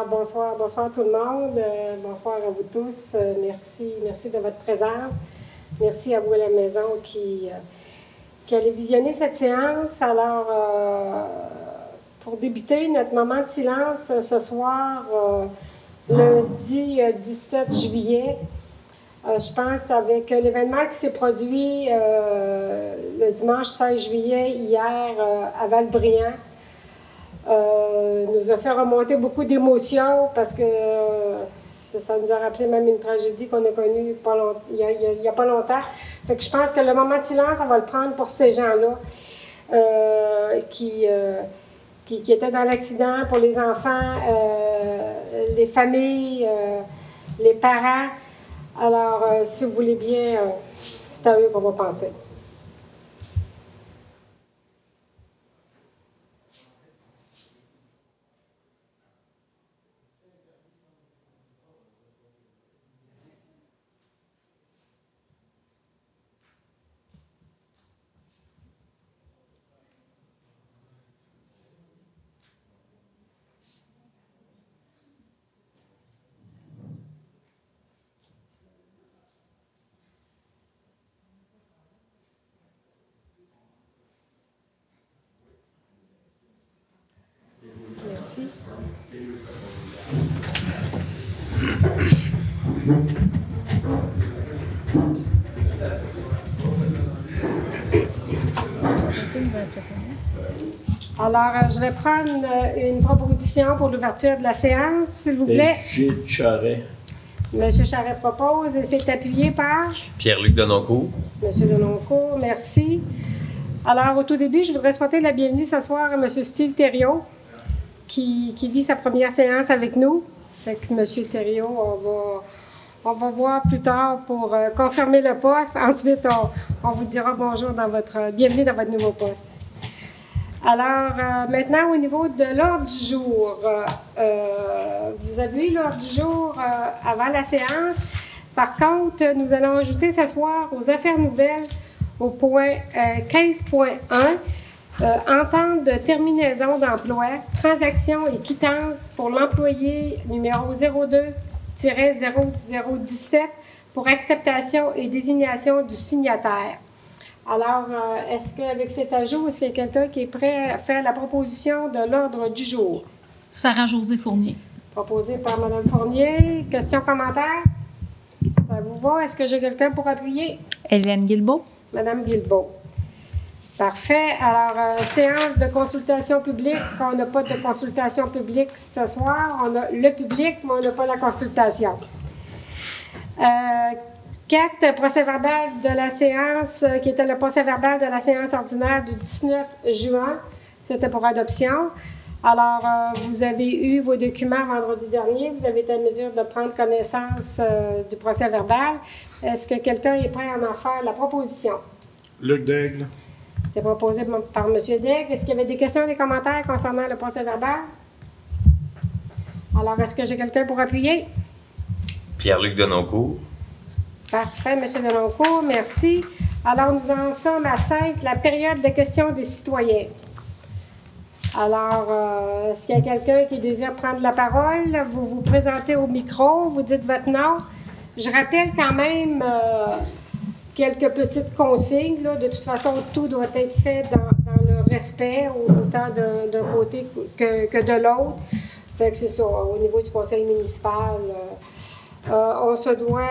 Alors, bonsoir tout le monde. Bonsoir à vous tous. Merci de votre présence. Merci à vous à la maison qui allez visionner cette séance. Alors, pour débuter notre moment de silence ce soir, lundi 17 juillet, je pense avec l'événement qui s'est produit le dimanche 16 juillet hier à Val-Brillant, nous a fait remonter beaucoup d'émotions parce que ça nous a rappelé même une tragédie qu'on a connue il n'y a pas longtemps. Fait que je pense que le moment de silence, on va le prendre pour ces gens-là qui étaient dans l'accident, pour les enfants, les familles, les parents. Alors, si vous voulez bien, c'est à eux qu'on va penser. Merci. Alors, je vais prendre une proposition pour l'ouverture de la séance, s'il vous plaît. Gilles Charret. Monsieur Charret propose et c'est appuyé par? Pierre-Luc Denoncourt. Monsieur Denoncourt, merci. Alors, au tout début, je voudrais souhaiter la bienvenue ce soir à Monsieur Steve Thériault, qui vit sa première séance avec nous. Fait que Monsieur Thériault, on va voir plus tard pour confirmer le poste. Ensuite, on vous dira bonjour bienvenue dans votre nouveau poste. Alors, maintenant, au niveau de l'ordre du jour, vous avez eu l'ordre du jour avant la séance. Par contre, nous allons ajouter ce soir aux affaires nouvelles au point 15.1, entente de terminaison d'emploi, transaction et quittance pour l'employé numéro 02-0017 pour acceptation et désignation du signataire. Alors, est-ce qu'avec cet ajout, est-ce qu'il y a quelqu'un qui est prêt à faire la proposition de l'ordre du jour? Sarah-Josée Fournier. Proposée par Mme Fournier. Questions, commentaires? Ça vous va? Est-ce que j'ai quelqu'un pour appuyer? Hélène Guilbeault. Mme Guilbeault. Parfait. Alors, séance de consultation publique. On n'a pas de consultation publique ce soir. On a le public, mais on n'a pas la consultation. 4, procès-verbal de la séance, qui était le procès-verbal de la séance ordinaire du 19 juin. C'était pour adoption. Alors, vous avez eu vos documents vendredi dernier. Vous avez été en mesure de prendre connaissance du procès-verbal. Est-ce que quelqu'un est prêt à en faire la proposition? Luc Daigle. C'est proposé par M. Daigle. Est-ce qu'il y avait des questions, des commentaires concernant le procès-verbal? Alors, est-ce que j'ai quelqu'un pour appuyer? Pierre-Luc Denoncourt. Parfait, M. Denoncourt, merci. Alors, nous en sommes à 5, la période de questions des citoyens. Alors, est-ce qu'il y a quelqu'un qui désire prendre la parole? Vous vous présentez au micro, vous dites votre nom. Je rappelle quand même quelques petites consignes. Là. De toute façon, tout doit être fait dans le respect, autant d'un côté que de l'autre. Fait que c'est ça, au niveau du conseil municipal. On se doit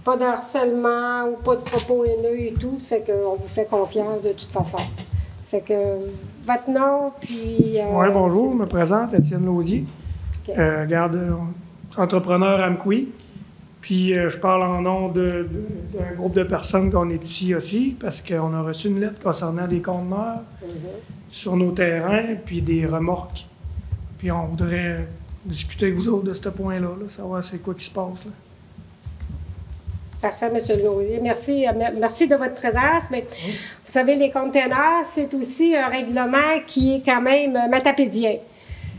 pas de harcèlement ou pas de propos haineux et tout. Ça fait qu'on vous fait confiance de toute façon. Fait que votre nom, puis... oui, bonjour, je me présente, Étienne Lausier, Okay. entrepreneur à Mkoui. Puis je parle en nom d'un groupe de personnes qu'on est ici aussi, parce qu'on a reçu une lettre concernant des conteneurs sur nos terrains, puis des remorques. Puis on voudrait discuter avec vous autres de ce point-là, savoir c'est quoi qui se passe. Là. Parfait, M. Lausier. Merci de votre présence. Mais vous savez, les conteneurs, c'est aussi un règlement qui est quand même matapédien.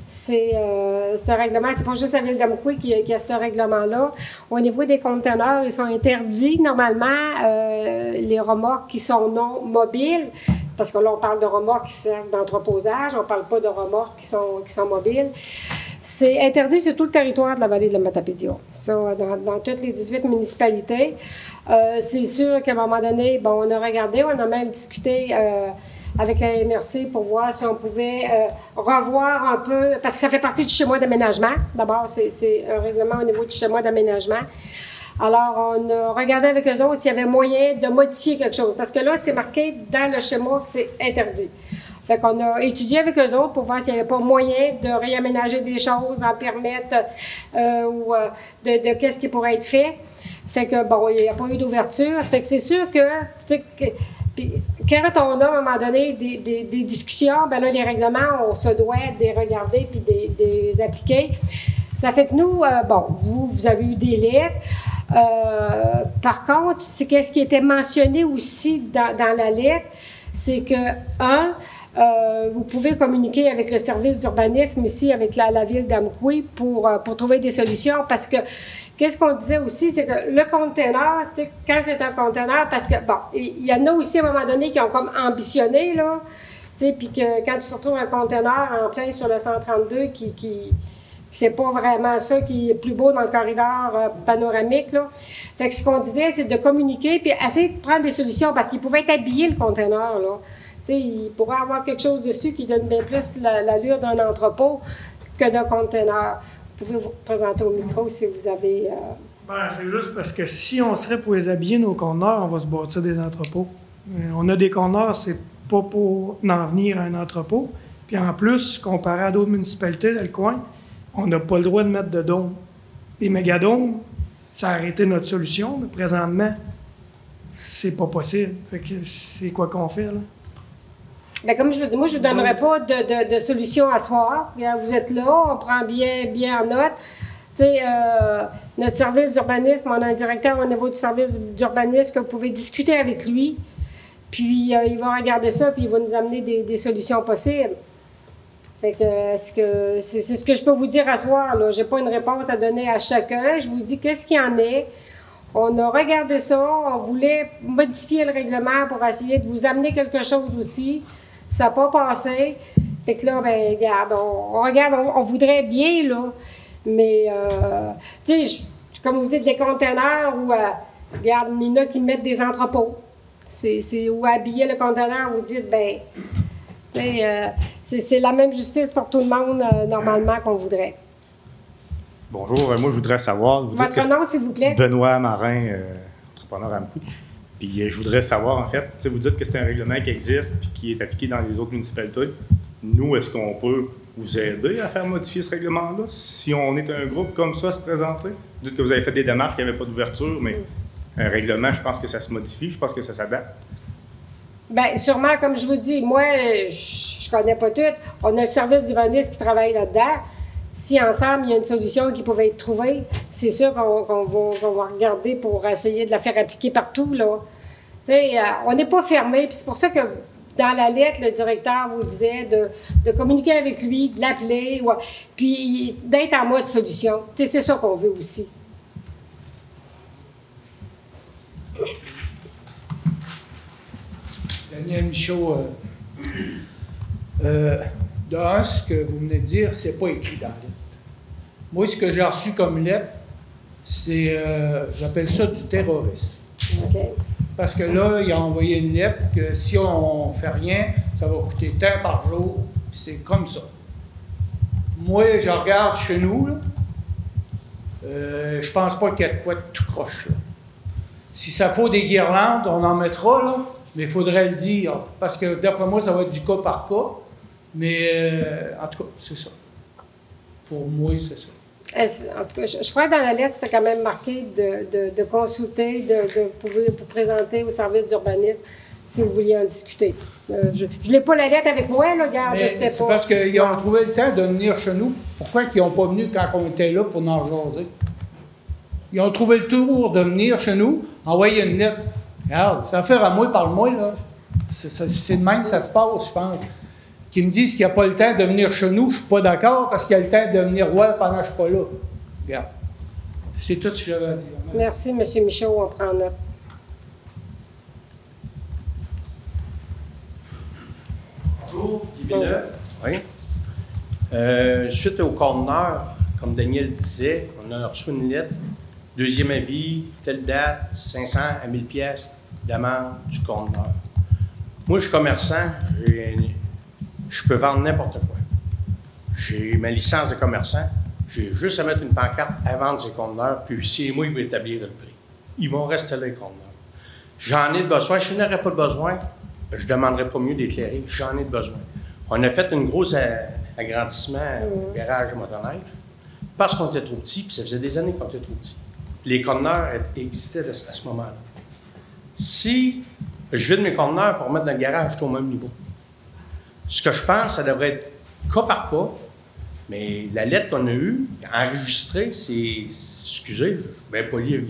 C'est un règlement, c'est pas juste la Ville d'Amqui qui a ce règlement-là. Au niveau des conteneurs, ils sont interdits normalement, les remorques qui sont non mobiles, parce que là, on parle de remorques qui servent d'entreposage, on ne parle pas de remorques qui sont mobiles. C'est interdit sur tout le territoire de la vallée de la Matapédia. Ça, dans toutes les 18 municipalités. C'est sûr qu'à un moment donné, bon, on a regardé, on a même discuté avec la MRC pour voir si on pouvait revoir un peu, parce que ça fait partie du schéma d'aménagement. D'abord, c'est un règlement au niveau du schéma d'aménagement. Alors, on a regardé avec eux autres s'il y avait moyen de modifier quelque chose, parce que là, c'est marqué dans le schéma que c'est interdit. Fait qu'on a étudié avec eux autres pour voir s'il n'y avait pas moyen de réaménager des choses, en permettre ou de qu'est-ce qui pourrait être fait. Fait que, bon, il n'y a pas eu d'ouverture. Fait que c'est sûr que, puis, quand on a, à un moment donné, des discussions, ben là, les règlements, on se doit de les regarder puis de les appliquer. Ça fait que nous, bon, vous avez eu des lettres. Par contre, c'est qu'est-ce qui était mentionné aussi dans la lettre, c'est que, vous pouvez communiquer avec le service d'urbanisme ici, avec la ville d'Amqui pour trouver des solutions, parce que qu'est-ce qu'on disait aussi, c'est que le conteneur, tu sais, quand c'est un conteneur, parce que, bon, il y en a aussi à un moment donné qui ont comme ambitionné, là, tu sais, puis que quand tu te retrouves un conteneur en plein sur le 132 qui c'est pas vraiment ça qui est plus beau dans le corridor panoramique, là. Fait que ce qu'on disait, c'est de communiquer puis essayer de prendre des solutions, parce qu'il pouvait être habillé, le conteneur, là. Tu sais, il pourrait avoir quelque chose dessus qui donne bien plus l'allure d'un entrepôt que d'un conteneur. Vous pouvez vous présenter au micro si vous avez... Ben, c'est juste parce que si on serait pour les habiller, nos conteneurs, on va se bâtir des entrepôts. On a des conteneurs, c'est pas pour en venir à un entrepôt. Puis en plus, comparé à d'autres municipalités dans le coin, on n'a pas le droit de mettre de dômes. Les mégadômes, ça a arrêté notre solution, mais présentement, c'est pas possible. Fait que c'est quoi qu'on fait, là? Bien, comme je vous dis, moi, je ne vous donnerai pas de solution à soir. Vous êtes là, on prend bien en note. Tu sais, notre service d'urbanisme, on a un directeur au niveau du service d'urbanisme que vous pouvez discuter avec lui. Puis, il va regarder ça, puis il va nous amener des solutions possibles. Fait que, c'est ce que je peux vous dire à soir, là. Je n'ai pas une réponse à donner à chacun. Je vous dis qu'est-ce qu'il y en est. On a regardé ça, on voulait modifier le règlement pour essayer de vous amener quelque chose aussi. Ça n'a pas passé. Fait que là, ben regarde, on regarde, on voudrait bien, là. Mais, tu sais, comme vous dites, des conteneurs ou, regarde, il y en a qui mettent des entrepôts. C'est où habiller le conteneur, vous dites, ben, tu sais, c'est la même justice pour tout le monde, normalement, qu'on voudrait. Bonjour, moi, je voudrais savoir... Votre nom, s'il vous plaît? Benoît Marin, entrepreneur à Amqui. Puis je voudrais savoir, en fait, vous dites que c'est un règlement qui existe et qui est appliqué dans les autres municipalités. Nous, est-ce qu'on peut vous aider à faire modifier ce règlement-là? Si on est un groupe comme ça à se présenter? Vous dites que vous avez fait des démarches, qu'il n'y avait pas d'ouverture, mais un règlement, je pense que ça se modifie, je pense que ça s'adapte. Bien, sûrement, comme je vous dis, moi, je connais pas tout. On a le service d'urbanisme qui travaille là-dedans. Si ensemble, il y a une solution qui pouvait être trouvée, c'est sûr qu'on va regarder pour essayer de la faire appliquer partout, là. Tu sais, on n'est pas fermé, puis c'est pour ça que dans la lettre, le directeur vous disait de communiquer avec lui, de l'appeler, puis d'être en mode solution. Tu sais, c'est ça qu'on veut aussi. Daniel Michaud, de un, ce que vous venez de dire, c'est pas écrit dans la lettre. Moi, ce que j'ai reçu comme lettre, c'est, j'appelle ça du terrorisme. OK. Parce que là, il a envoyé une lettre que si on fait rien, ça va coûter tant par jour, puis c'est comme ça. Moi, je regarde chez nous, là, je pense pas qu'il y a de quoi de tout croche, là. Si ça faut des guirlandes, on en mettra, là, mais il faudrait le dire, parce que d'après moi, ça va être du cas par cas. Mais en tout cas, c'est ça. Pour moi, c'est ça. En tout cas, je crois que dans la lettre, c'était quand même marqué de consulter, de pouvoir vous présenter au service d'urbanisme si vous vouliez en discuter. Je n'ai pas la lettre avec moi, là, regarde, c'était pas... C'est parce qu'ils ont trouvé le temps de venir chez nous. Pourquoi ils n'ont pas venu quand on était là pour nous jaser? Ils ont trouvé le tour de venir chez nous, envoyer une lettre. Regarde, c'est affaire à moi, parle-moi, là. C'est de même que ça se passe, je pense. Qui me disent qu'il n'y a pas le temps de venir chez nous, je ne suis pas d'accord parce qu'il y a le temps de venir voir pendant que je ne suis pas là. Regarde. C'est tout ce que j'avais à dire. Merci, M. Michaud, on prend note. Villeneuve. Oui. Suite au conteneur, comme Daniel disait, on a reçu une lettre, deuxième avis, telle date, 500 à 1000 pièces d'amende du conteneur. Moi, je suis commerçant, je peux vendre n'importe quoi. J'ai ma licence de commerçant, j'ai juste à mettre une pancarte à vendre ces conteneurs, puis c'est moi qui vais établir le prix. Ils vont rester là, les conteneurs. J'en ai besoin. Si je n'aurais pas de besoin, je ne demanderais pas mieux d'éclairer. J'en ai besoin. On a fait un gros agrandissement au garage de motoneige parce qu'on était trop petits, puis ça faisait des années qu'on était trop petits. Les conteneurs existaient à ce moment-là. Si je vide mes conteneurs pour mettre dans le garage, je suis au même niveau. Ce que je pense, ça devrait être cas par cas, mais la lettre qu'on a eue, enregistrée, c'est, excusez, je vais pas lire,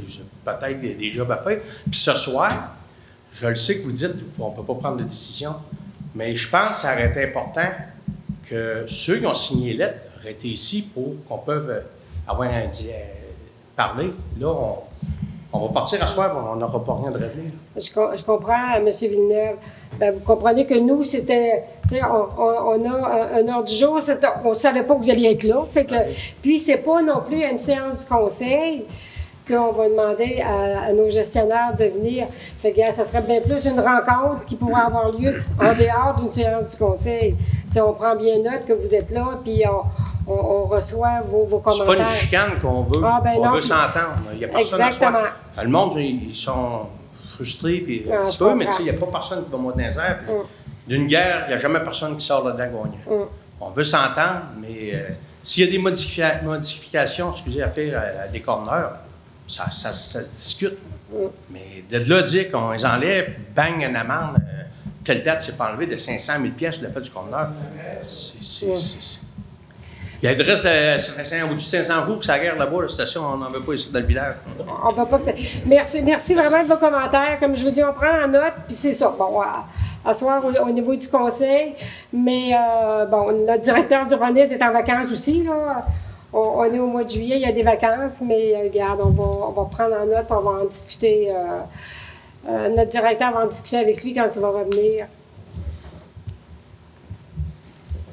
peut-être des jobs à faire. Puis ce soir, je le sais que vous dites, on ne peut pas prendre de décision, mais je pense que ça aurait été important que ceux qui ont signé la lettre auraient été ici pour qu'on puisse avoir parler. Là, on va partir à soir, on n'aura pas rien de réglé. Je comprends, M. Villeneuve. Bien, vous comprenez que nous, c'était, on a un ordre du jour, on ne savait pas que vous alliez être là. Fait que, puis, c'est pas non plus à une séance du conseil qu'on va demander à nos gestionnaires de venir. Fait que ça serait bien plus une rencontre qui pourrait avoir lieu en dehors d'une séance du conseil. T'sais, on prend bien note que vous êtes là, puis on reçoit vos commentaires. C'est pas une chicane qu'on veut. On veut s'entendre. Il n'y a personne exactement. Le monde, ils sont frustrés, puis un petit peu, mais il n'y a pas personne qui va monter dans les airs. D'une guerre, il n'y a jamais personne qui sort là-dedans gagnant. On veut s'entendre, mais s'il y a des modifications, excusez, à faire à des corners, ça se discute. Mais de là dire qu'on les enlève, bang, une amende, telle date c'est pas enlevé de 500 000 pièces de la fait du corner. Il y a le reste, ça fait au-dessus de 500 jours que ça guerre là-bas, la station, on n'en veut pas ici dans le village. On ne veut pas que ça. Merci vraiment de vos commentaires. Comme je vous dis, on prend en note, puis c'est ça. Bon, à soir au niveau du conseil, mais bon, notre directeur d'urbanisme est en vacances aussi, là. On est au mois de juillet, il y a des vacances, mais regarde, on va prendre en note, on va en discuter. Notre directeur va en discuter avec lui quand il va revenir.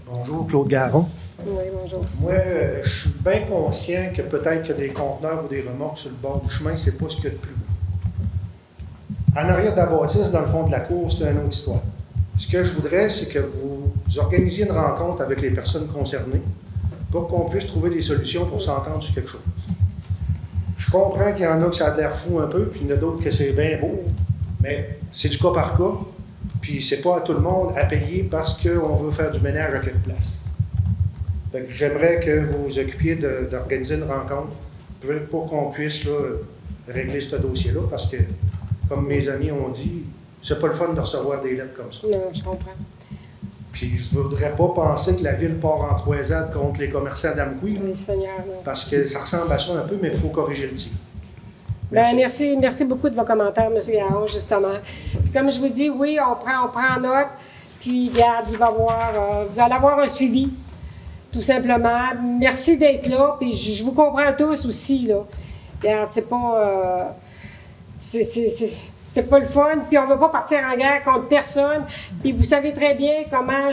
Bonjour, Claude Garon. Oui, bonjour. Moi, je suis bien conscient que peut-être que des conteneurs ou des remorques sur le bord du chemin, c'est pas ce qu'il y a de plus beau. En arrière de la bâtisse, dans le fond de la cour, c'est une autre histoire. Ce que je voudrais, c'est que vous organisiez une rencontre avec les personnes concernées pour qu'on puisse trouver des solutions pour s'entendre sur quelque chose. Je comprends qu'il y en a que ça a l'air fou un peu, puis il y en a d'autres que c'est bien beau, mais c'est du cas par cas, puis c'est pas à tout le monde à payer parce qu'on veut faire du ménage à quelque place. Fait que j'aimerais que vous vous occupiez d'organiser une rencontre pour qu'on puisse là, régler ce dossier-là, parce que, comme mes amis ont dit, c'est pas le fun de recevoir des lettres comme ça. Non, je comprends. Puis je ne voudrais pas penser que la ville part en croisade contre les commerçants d'Amqui. Oui, Seigneur. Non. Parce que ça ressemble à ça un peu, mais il faut corriger le tir. Merci beaucoup de vos commentaires, M. Garon, justement. Puis comme je vous dis, oui, on prend note, puis regarde, vous allez avoir un suivi, tout simplement. Merci d'être là, puis je vous comprends tous aussi, là. Regarde, c'est pas... c'est pas le fun, puis on ne veut pas partir en guerre contre personne. Puis vous savez très bien comment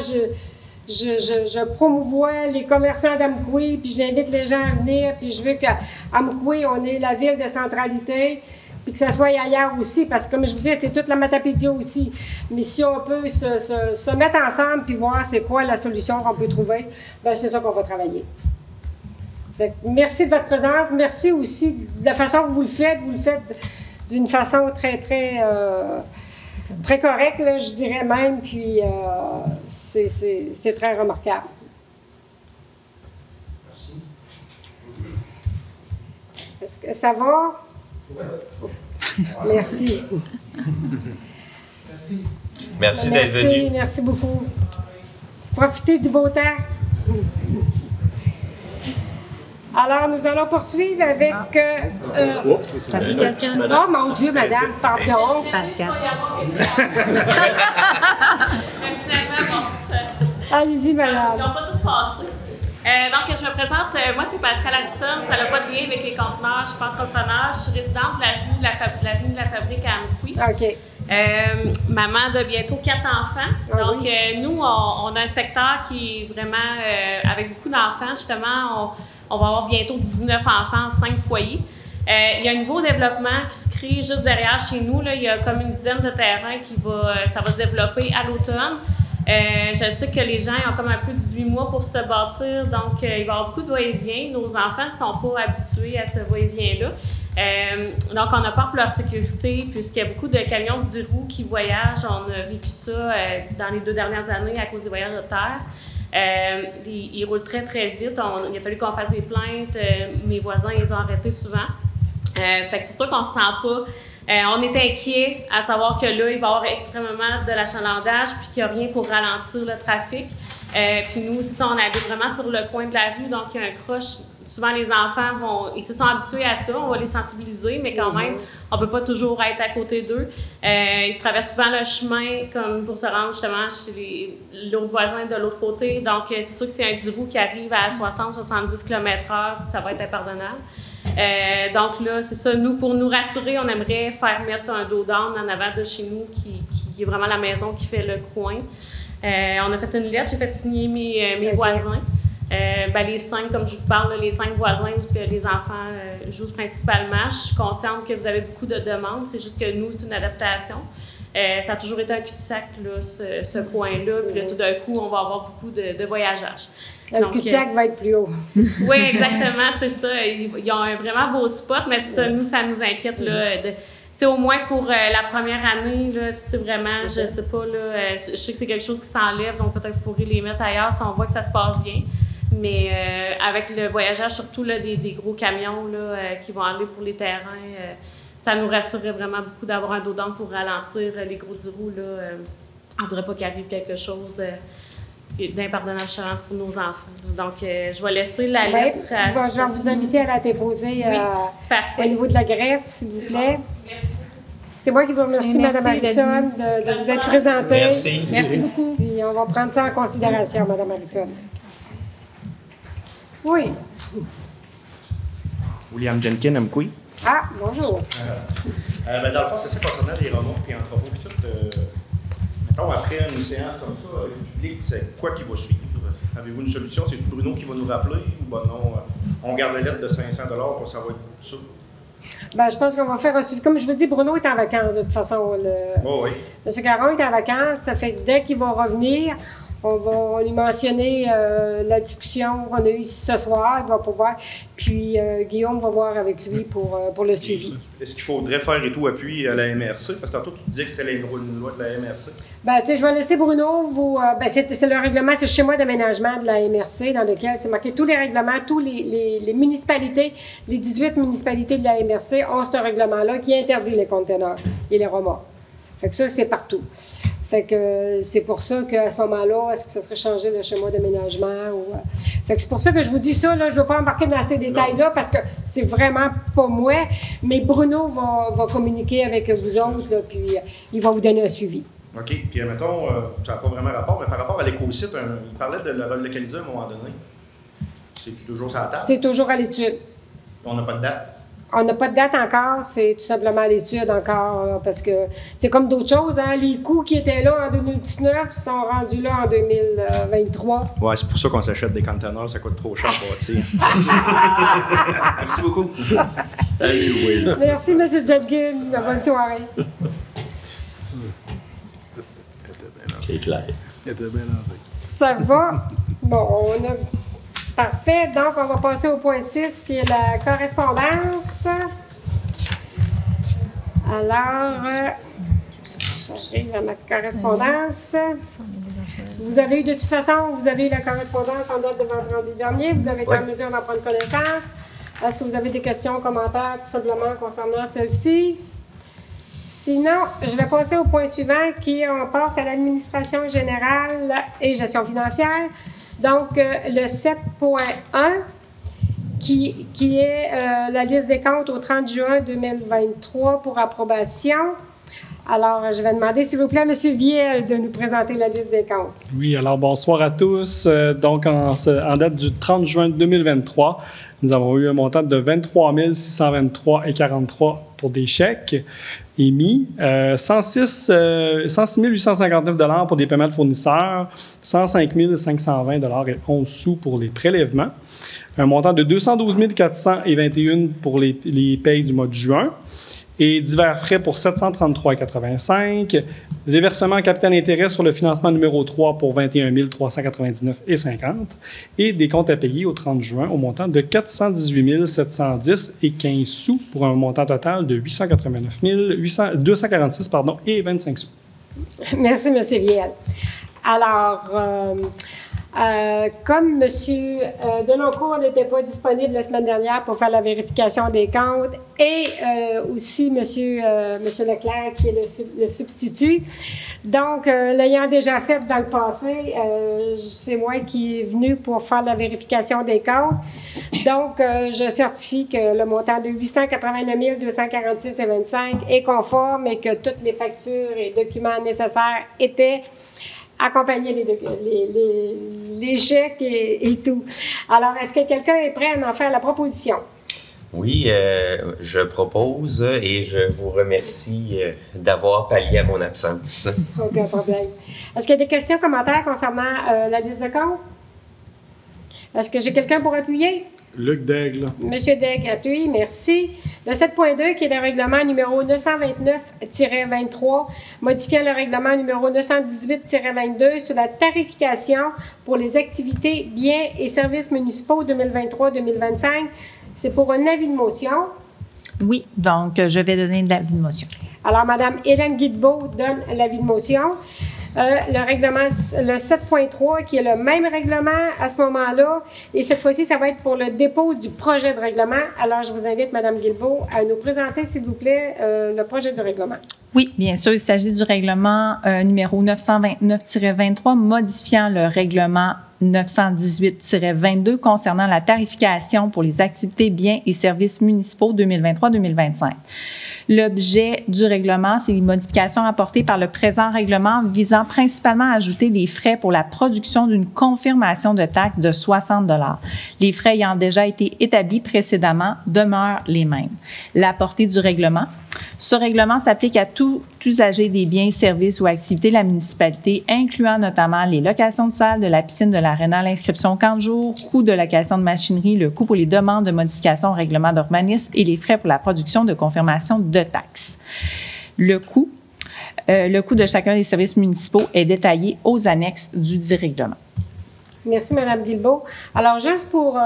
je promouvois les commerçants d'Amqui, puis j'invite les gens à venir, puis je veux qu'à Amqui, on ait la ville de centralité, puis que ça soit ailleurs aussi, parce que comme je vous dis, c'est toute la Matapédia aussi. Mais si on peut se mettre ensemble, puis voir c'est quoi la solution qu'on peut trouver, bien c'est ça qu'on va travailler. Fait que merci de votre présence, merci aussi de la façon que vous le faites d'une façon très, très, très correcte, là, je dirais même, puis c'est très remarquable. Merci. Est-ce que ça va? Merci. Merci d'être venu. Merci beaucoup. Profitez du beau temps. Alors, nous allons poursuivre avec... Oh mon Dieu, madame, pardon. Pascal. Finalement, Allez-y, madame. Ils n'ont pas tout passé. Donc, je me présente. Moi, c'est Pascal Harrison. Ça n'a pas de lien avec les conteneurs. Je ne suis pas entrepreneur. Je suis résidente de l'avenue de la Fabrique à Amqui. OK. Maman de bientôt 4 enfants. Ah Donc, oui. nous, on a un secteur qui est vraiment avec beaucoup d'enfants. Justement, on va avoir bientôt 19 enfants, 5 foyers. Il y a un nouveau développement qui se crée juste derrière chez nous. Là. Il y a comme une dizaine de terrains ça va se développer à l'automne. Je sais que les gens ils ont comme un peu 18 mois pour se bâtir, donc il va y avoir beaucoup de va-et-vient. Nos enfants ne sont pas habitués à ce va-et-vient-là. Donc, on a peur pour leur sécurité, puisqu'il y a beaucoup de camions de 10 roues qui voyagent. On a vécu ça dans les 2 dernières années à cause des voyages de terre. Ils roulent très, très vite. Il a fallu qu'on fasse des plaintes. Mes voisins, ils ont arrêté souvent. Fait que c'est sûr qu'on se sent pas. On est inquiet à savoir que là, il va y avoir extrêmement de l'achalandage puis qu'il n'y a rien pour ralentir le trafic. Puis nous, c'est ça, on habite vraiment sur le coin de la rue, donc il y a un croche. Souvent, les enfants ils se sont habitués à ça, on va les sensibiliser, mais quand même, on ne peut pas toujours être à côté d'eux. Ils traversent souvent le chemin comme pour se rendre justement chez l'autre voisin de l'autre côté. Donc, c'est sûr que c'est un 10 roues qui arrive à 60-70 km/h, ça va être impardonnable. Donc là, c'est ça, nous, pour nous rassurer, on aimerait faire mettre un dos d'âne en avant de chez nous, qui est vraiment la maison qui fait le coin. On a fait une lettre, j'ai fait signer mes voisins. Les 5, comme je vous parle, les 5 voisins où les enfants jouent principalement. Je suis consciente que vous avez beaucoup de demandes, c'est juste que nous, c'est une adaptation. Ça a toujours été un cul-de-sac, là, ce coin-là. Puis là, tout d'un coup, on va avoir beaucoup de voyageurs. Le cul-de-sac va être plus haut. Oui, exactement, c'est ça. Ils ont un vraiment beau spot, mais ça, nous, ça nous inquiète. Là, au moins pour la première année, là, vraiment, je sais pas, là, je sais que c'est quelque chose qui s'enlève, donc peut-être que vous pourrez les mettre ailleurs si on voit que ça se passe bien. Mais avec le voyageur, surtout là, des gros camions là, qui vont aller pour les terrains, ça nous rassurerait vraiment beaucoup d'avoir un dos d'âne pour ralentir les gros 10 roues. On ne voudrait pas qu'il arrive quelque chose d'impardonnable pour nos enfants. Donc, je vais laisser la lettre à... Je vais vous inviter à la déposer au niveau de la greffe, s'il vous plaît. Merci. C'est moi qui vous remercie, Mme Harrison, de vous être présentée. Merci. Merci beaucoup. Puis on va prendre ça en considération, Mme Harrison. Oui. William Jenkins, Amqui. Ah, bonjour. Dans le fond, c'est ça concernant les remorques et entrepôts et tout. Mettons, après une séance comme ça, le public, c'est quoi qui va suivre? Avez-vous une solution? C'est-tu Bruno qui va nous rappeler? Ou non, on garde la lettre de 500 $, pour savoir tout ça? Je pense qu'on va faire un suivi. Comme je vous dis, Bruno est en vacances, de toute façon. Oui. M. Caron est en vacances. Ça fait que dès qu'il va revenir, on va lui mentionner la discussion qu'on a eue ce soir. Il va pouvoir. Puis Guillaume va voir avec lui pour le suivi. Est-ce qu'il faudrait faire et tout appui à la MRC? Parce que tantôt, tu disais que c'était une loi de la MRC. Je vais laisser Bruno vous. C'est le règlement, c'est le schéma d'aménagement de la MRC dans lequel c'est marqué tous les règlements, tous les municipalités, les 18 municipalités de la MRC ont ce règlement-là qui interdit les conteneurs et les remorques. Fait que ça, c'est partout. Fait que c'est pour ça qu'à ce moment-là, est-ce que ça serait changé le schéma d'aménagement? Fait que c'est pour ça que je vous dis ça, là, je ne vais pas embarquer dans ces détails-là parce que c'est vraiment pas moi, mais Bruno va communiquer avec vous autres, là, puis il va vous donner un suivi. OK. Puis, mettons, ça n'a pas vraiment rapport, mais par rapport à l'écosite, il parlait de le relocaliser à un moment donné. C'est toujours sur la table? C'est toujours à l'étude. On n'a pas de date? On n'a pas de date encore, c'est tout simplement à l'étude encore, là, parce que c'est comme d'autres choses, hein? Les coûts qui étaient là en 2019 sont rendus là en 2023. Ouais, c'est pour ça qu'on s'achète des conteneurs, ça coûte trop cher pour bâtir. Merci beaucoup. Salut, Will. Merci, M. Jenkins. Bonne soirée. C'est clair. Ça va? Bon, on a... Parfait. Donc, on va passer au point 6, qui est la correspondance. Alors, j'arrive à ma correspondance. Vous avez eu, de toute façon, vous avez eu la correspondance en date de vendredi dernier. Vous avez été en mesure d'en prendre connaissance. Est-ce que vous avez des questions, commentaires, tout simplement, concernant celle-ci? Sinon, je vais passer au point suivant, on passe à l'administration générale et gestion financière. Donc, le 7.1, qui est la liste des comptes au 30 juin 2023 pour approbation. Alors, je vais demander, s'il vous plaît, à M. Viel de nous présenter la liste des comptes. Oui, alors bonsoir à tous. Donc, en date du 30 juin 2023, nous avons eu un montant de 23 623,43 pour des chèques émis, 106 859 pour des paiements de fournisseurs, 105 520 et 11 sous pour les prélèvements, un montant de 212 421 pour les payes du mois de juin, et divers frais pour 733,85, les versements en capital intérêt sur le financement numéro 3 pour 21 399,50 et des comptes à payer au 30 juin au montant de 418 710 et 15 sous pour un montant total de 889 246 et 25 sous. Merci, M. Viel. Alors, comme M. Denoncourt n'était pas disponible la semaine dernière pour faire la vérification des comptes et aussi M. Leclerc qui est le substitut, donc l'ayant déjà fait dans le passé, c'est moi qui est venu pour faire la vérification des comptes. Donc, je certifie que le montant de 889 246,25 est conforme et que toutes les factures et documents nécessaires étaient accompagner les chèques et tout. Alors, est-ce que quelqu'un est prêt à en faire la proposition? Oui, je propose et je vous remercie d'avoir pallié à mon absence. Aucun problème. Est-ce qu'il y a des questions, commentaires concernant la liste de comptes? Est-ce que j'ai quelqu'un pour appuyer? Luc Daigle. Monsieur Daigle appuie, merci. Le 7.2, qui est le règlement numéro 929-23, modifiant le règlement numéro 918-22 sur la tarification pour les activités, biens et services municipaux 2023-2025. C'est pour un avis de motion. Oui, donc je vais donner l'avis de motion. Alors, Mme Hélène Guilbeault donne l'avis de motion. Le règlement, le 7.3, qui est le même règlement à ce moment-là. Et cette fois-ci, ça va être pour le dépôt du projet de règlement. Alors, je vous invite, Mme Guilbeault, à nous présenter, s'il vous plaît, le projet du règlement. Oui, bien sûr, il s'agit du règlement numéro 929-23, modifiant le règlement 918-22 concernant la tarification pour les activités, biens et services municipaux 2023-2025. L'objet du règlement, c'est les modifications apportées par le présent règlement visant principalement à ajouter des frais pour la production d'une confirmation de taxe de 60 $. Les frais ayant déjà été établis précédemment demeurent les mêmes. La portée du règlement. Ce règlement s'applique à tout usager des biens, services ou activités de la municipalité, incluant notamment les locations de salles, de la piscine, de l'aréna, l'inscription au camp de jour, coût de location de machinerie, le coût pour les demandes de modification au règlement d'urbanisme et les frais pour la production de confirmation de taxes. Le coût de chacun des services municipaux est détaillé aux annexes du dit règlement. Merci, Mme Guilbeault. Alors, juste pour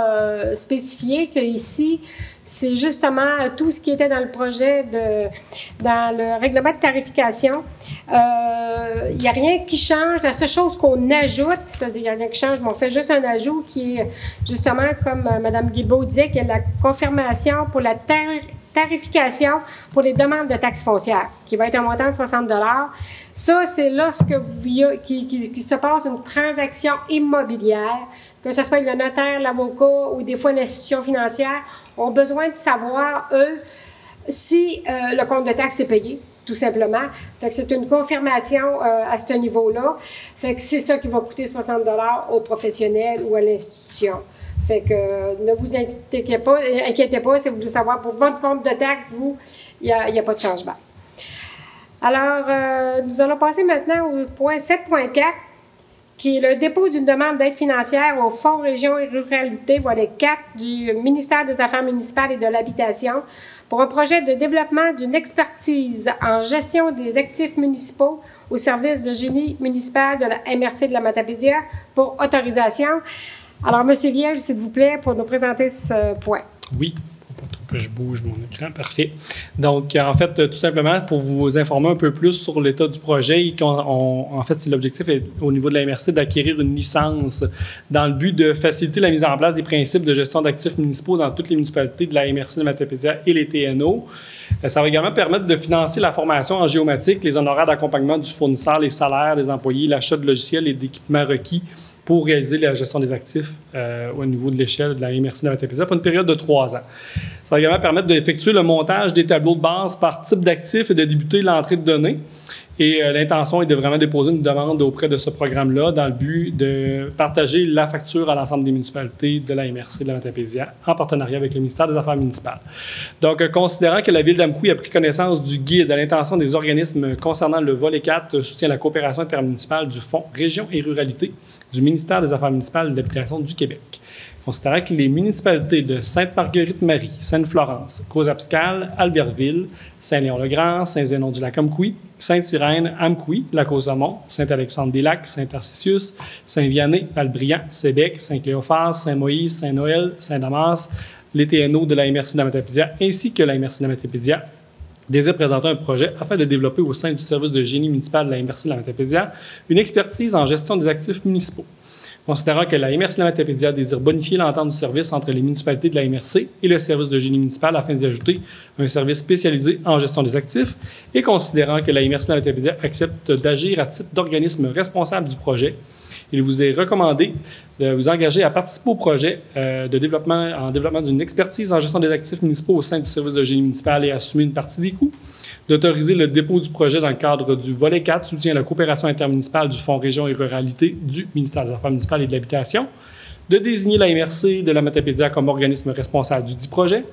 spécifier qu'ici, c'est justement tout ce qui était dans le projet, dans le règlement de tarification. Il n'y a rien qui change. La seule chose qu'on ajoute, c'est-à-dire il n'y a rien qui change, mais on fait juste un ajout qui est justement, comme Mme Guilbeault disait, qu'il y a la confirmation pour la tarification pour les demandes de taxes foncières, qui va être un montant de 60 $. Ça, c'est lorsque qu'il se passe une transaction immobilière, que ce soit le notaire, l'avocat ou des fois l'institution financière, ont besoin de savoir, eux, si le compte de taxes est payé, tout simplement. Fait que c'est une confirmation à ce niveau-là. Fait que c'est ça qui va coûter 60 $ aux professionnels ou à l'institution. Fait que ne vous inquiétez pas si vous voulez savoir pour votre compte de taxes, vous, il n'y a pas de changement. Alors, nous allons passer maintenant au point 7.4, qui est le dépôt d'une demande d'aide financière au Fonds Région et Ruralité, volet 4 du ministère des Affaires municipales et de l'Habitation pour un projet de développement d'une expertise en gestion des actifs municipaux au service de génie municipal de la MRC de la Matapédia pour autorisation. Alors, M. Viel, s'il vous plaît, pour nous présenter ce point. Oui, il ne faut pas trop que je bouge mon écran. Parfait. Donc, en fait, tout simplement, pour vous informer un peu plus sur l'état du projet, en fait, l'objectif est, au niveau de la MRC, d'acquérir une licence dans le but de faciliter la mise en place des principes de gestion d'actifs municipaux dans toutes les municipalités de la MRC de Matapédia et les TNO. Ça va également permettre de financer la formation en géomatique, les honoraires d'accompagnement du fournisseur, les salaires des employés, l'achat de logiciels et d'équipements requis pour réaliser la gestion des actifs au niveau de l'échelle de la MRC de la Matapédia pour une période de 3 ans. Ça va également permettre d'effectuer le montage des tableaux de base par type d'actifs et de débuter l'entrée de données. Et l'intention est de vraiment déposer une demande auprès de ce programme-là dans le but de partager la facture à l'ensemble des municipalités de la MRC de la Matapédia en partenariat avec le ministère des Affaires municipales. Donc, considérant que la Ville d'Amqui a pris connaissance du guide à l'intention des organismes concernant le volet 4, soutien à la coopération intermunicipale du Fonds Région et Ruralité du ministère des Affaires municipales et de l'Habitation du Québec. Considérant que les municipalités de Sainte-Marguerite-Marie, Sainte-Florence, Crozat-Piscale, Albertville, Saint-Léon-le-Grand, Saint-Zénon-du-Lac-Amqui, Sainte-Irène, Amqui, Lac-aux-Amont, Saint-Alexandre-des-Lacs, Saint-Tarcisius, Saint-Vianney, Valbriand, Sébec, Saint-Cléophas, Saint-Moïse, Saint-Noël, Saint-Damas, les TNO de la MRC de la Matapédia ainsi que la MRC de la Matapédia désirent présenter un projet afin de développer au sein du service de génie municipal de la MRC de la Matapédia une expertise en gestion des actifs municipaux. Considérant que la MRC de la Matapédia désire bonifier l'entente du service entre les municipalités de la MRC et le service de génie municipal afin d'y ajouter un service spécialisé en gestion des actifs, et considérant que la MRC de la Matapédia accepte d'agir à titre d'organisme responsable du projet, il vous est recommandé de vous engager à participer au projet en développement d'une expertise en gestion des actifs municipaux au sein du service de génie municipal et assumer une partie des coûts, d'autoriser le dépôt du projet dans le cadre du volet 4, soutien à la coopération intermunicipale du Fonds Région et Ruralité du ministère des Affaires municipales et de l'Habitation, de désigner la MRC de la Matapédia comme organisme responsable du dit projet,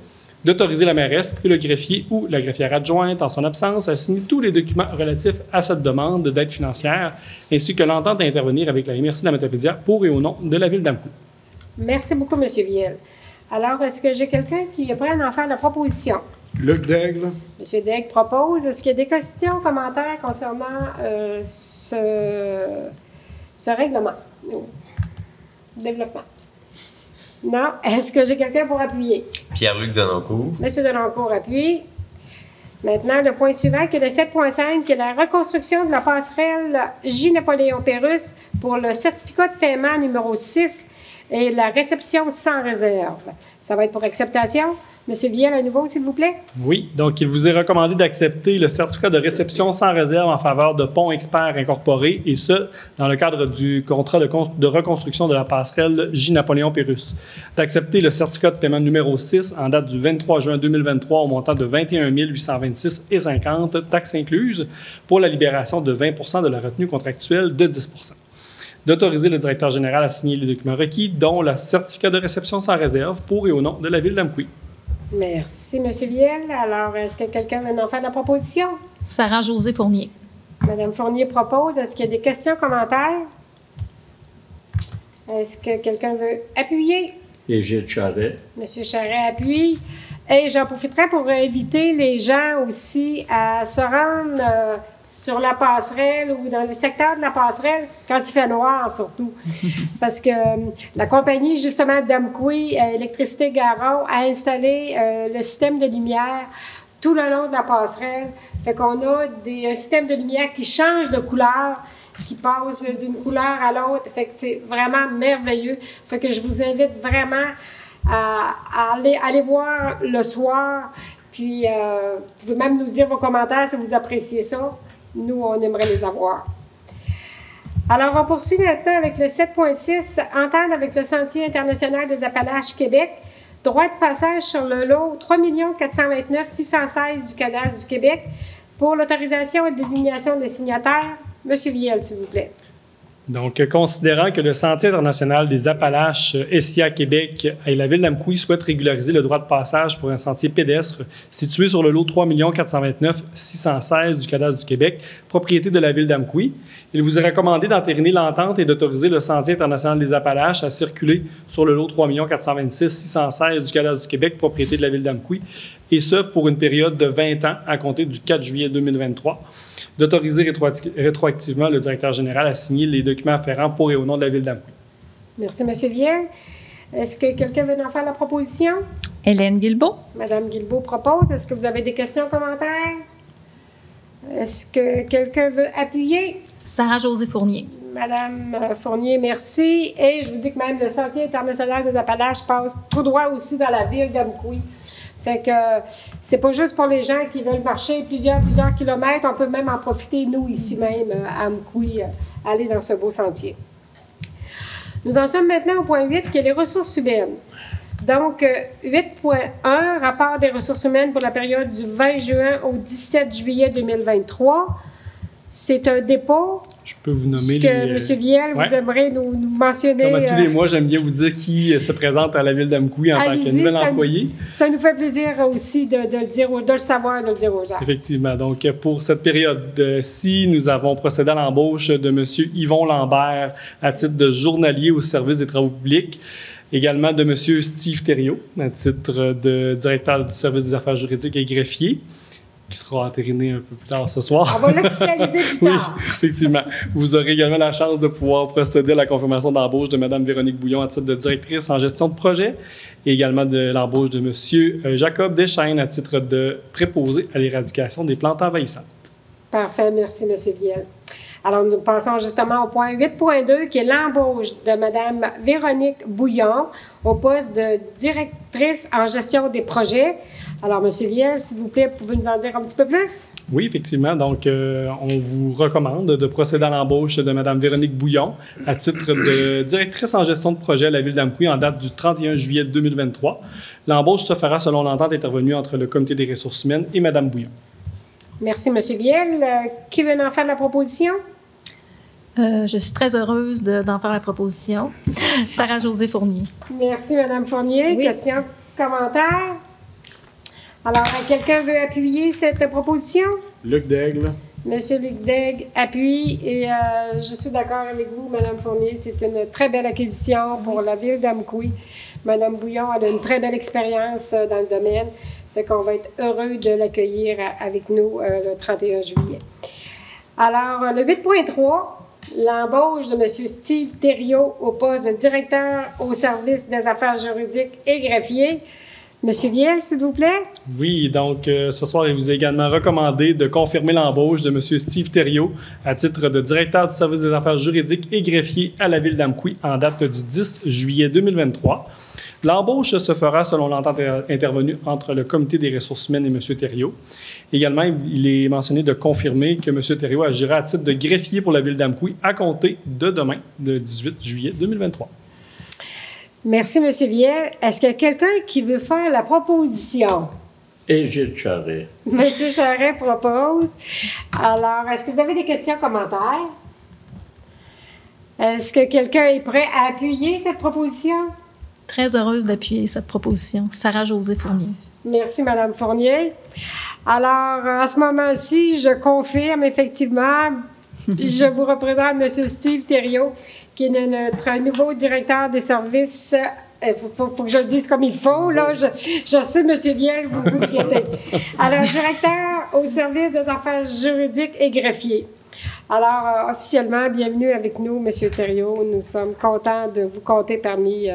d'autoriser la mairesse et le greffier ou la greffière adjointe, en son absence, à signer tous les documents relatifs à cette demande d'aide financière, ainsi que l'entente à intervenir avec la MRC de la Matapédia pour et au nom de la Ville d'Amqui. Merci beaucoup, M. Viel. Alors, est-ce que j'ai quelqu'un qui est prêt à en faire la proposition? Luc Daigle. M. Daigle propose. Est-ce qu'il y a des questions, commentaires concernant ce règlement? Développement. Non. Est-ce que j'ai quelqu'un pour appuyer? Pierre-Luc Denoncourt. M. Denoncourt appuie. Maintenant, le point suivant, qui est le 7.5, qui est la reconstruction de la passerelle J-Napoléon-Pérusse pour le certificat de paiement numéro 6 et la réception sans réserve. Ça va être pour acceptation. Monsieur Viel, à nouveau, s'il vous plaît. Oui, donc il vous est recommandé d'accepter le certificat de réception sans réserve en faveur de Pont Expert Incorporé, et ce, dans le cadre du contrat de reconstruction de la passerelle J-Napoléon-Pérusse. D'accepter le certificat de paiement numéro 6 en date du 23 juin 2023 au montant de 21 826,50 $, taxes incluses, pour la libération de 20 % de la retenue contractuelle de 10 %. D'autoriser le directeur général à signer les documents requis, dont le certificat de réception sans réserve pour et au nom de la Ville d'Amqui. Merci, M. Viel. Alors, est-ce que quelqu'un veut en faire la proposition? Sarah-Josée Fournier. Mme Fournier propose. Est-ce qu'il y a des questions, commentaires? Est-ce que quelqu'un veut appuyer? Et Gilles Charret. M. Charret appuie. Et j'en profiterai pour inviter les gens aussi à se rendre sur la passerelle ou dans les secteurs de la passerelle, quand il fait noir surtout. Parce que la compagnie, justement, d'Amqui, Électricité Garon, a installé le système de lumière tout le long de la passerelle. Fait qu'on a un système de lumière qui change de couleur, qui passe d'une couleur à l'autre. Fait que c'est vraiment merveilleux. Fait que je vous invite vraiment à aller voir le soir. Puis, vous pouvez même nous dire vos commentaires si vous appréciez ça. Nous, on aimerait les avoir. Alors, on poursuit maintenant avec le 7.6, entente avec le Sentier international des Appalaches Québec, droit de passage sur le lot 3 429 616 du cadastre du Québec pour l'autorisation et désignation des signataires. Monsieur Viel, s'il vous plaît. Donc, considérant que le Sentier international des Appalaches, SIA Québec et la Ville d'Amqui souhaitent régulariser le droit de passage pour un sentier pédestre situé sur le lot 3 429 616 du cadastre du Québec, propriété de la Ville d'Amqui, il vous est recommandé d'entériner l'entente et d'autoriser le Sentier international des Appalaches à circuler sur le lot 3 426 616 du cadastre du Québec, propriété de la Ville d'Amqui, et ce, pour une période de 20 ans à compter du 4 juillet 2023. D'autoriser rétroactivement le directeur général à signer les documents afférents pour et au nom de la Ville d'Amqui. Merci, M. Viel. Est-ce que quelqu'un veut en faire la proposition? Hélène Guilbeault. Mme Guilbeault propose. Est-ce que vous avez des questions, commentaires? Est-ce que quelqu'un veut appuyer? Sarah-Josée Fournier. Madame Fournier, merci. Et je vous dis que même le Sentier international des Appalaches passe tout droit aussi dans la Ville d'Amqui. Fait que c'est pas juste pour les gens qui veulent marcher plusieurs kilomètres. On peut même en profiter, nous, ici même, à Amqui, aller dans ce beau sentier. Nous en sommes maintenant au point 8, qui est les ressources humaines. Donc, 8.1, rapport des ressources humaines pour la période du 20 juin au 17 juillet 2023. C'est un dépôt. Je peux vous nommer que M. Viel, vous aimeriez nous mentionner. Comme à tous les mois, j'aime bien vous dire qui se présente à la ville d'Amkoui en tant que nouvel employé. Ça nous fait plaisir aussi de le dire, de le savoir, de le dire aux gens. Effectivement. Donc, pour cette période-ci, nous avons procédé à l'embauche de M. Yvon Lambert à titre de journalier au service des travaux publics. Également de M. Steve Thériault à titre de directeur du service des affaires juridiques et greffier, qui sera entériné un peu plus tard ce soir. On va l'officialiser plus tard. Oui, effectivement. Vous aurez également la chance de pouvoir procéder à la confirmation d'embauche de Mme Véronique Bouillon à titre de directrice en gestion de projet et également de l'embauche de M. Jacob Deschaines à titre de préposé à l'éradication des plantes envahissantes. Parfait. Merci, M. Viel. Alors, nous passons justement au point 8.2, qui est l'embauche de Mme Véronique Bouillon au poste de directrice en gestion des projets. Alors, M. Viel, s'il vous plaît, pouvez-vous nous en dire un petit peu plus? Oui, effectivement. Donc, on vous recommande de procéder à l'embauche de Mme Véronique Bouillon à titre de directrice en gestion de projet à la ville d'Amkoui en date du 31 juillet 2023. L'embauche se fera selon l'entente intervenue entre le Comité des ressources humaines et Mme Bouillon. Merci, M. Viel. Qui veut en faire la proposition? Je suis très heureuse d'en faire la proposition. Sarah-Josée Fournier. Merci, Mme Fournier. Oui. Questions, commentaires? Alors, quelqu'un veut appuyer cette proposition? Luc Daigle. Monsieur Luc Daigle appuie et je suis d'accord avec vous, Mme Fournier. C'est une très belle acquisition pour la ville d'Amkoui. Mme Bouillon a une très belle expérience dans le domaine. Fait qu'on va être heureux de l'accueillir avec nous le 31 juillet. Alors, le 8.3, l'embauche de M. Steve Thériault au poste de directeur au service des affaires juridiques et greffier. M. Viel, s'il vous plaît. Oui, donc ce soir, il vous est également recommandé de confirmer l'embauche de M. Steve Thériault à titre de directeur du service des affaires juridiques et greffier à la ville d'Amkoui en date du 10 juillet 2023. L'embauche se fera selon l'entente intervenue entre le Comité des ressources humaines et M. Thériault. Également, il est mentionné de confirmer que M. Thériault agira à titre de greffier pour la ville d'Amkoui à compter de demain, le 18 juillet 2023. Merci, M. Viel. Est-ce qu'il y a quelqu'un qui veut faire la proposition? Égide Charret. M. Charret propose. Alors, est-ce que vous avez des questions, commentaires? Est-ce que quelqu'un est prêt à appuyer cette proposition? Très heureuse d'appuyer cette proposition. Sarah-Josée Fournier. Merci, Mme Fournier. Alors, à ce moment-ci, je confirme effectivement, je vous représente M. Steve Thériault, qui est notre nouveau directeur des services. Il faut que je le dise comme il faut, là. Je sais, M. Viel, vous le guettez. Alors, directeur au service des affaires juridiques et greffier. Alors, officiellement, bienvenue avec nous, M. Thériault. Nous sommes contents de vous compter parmi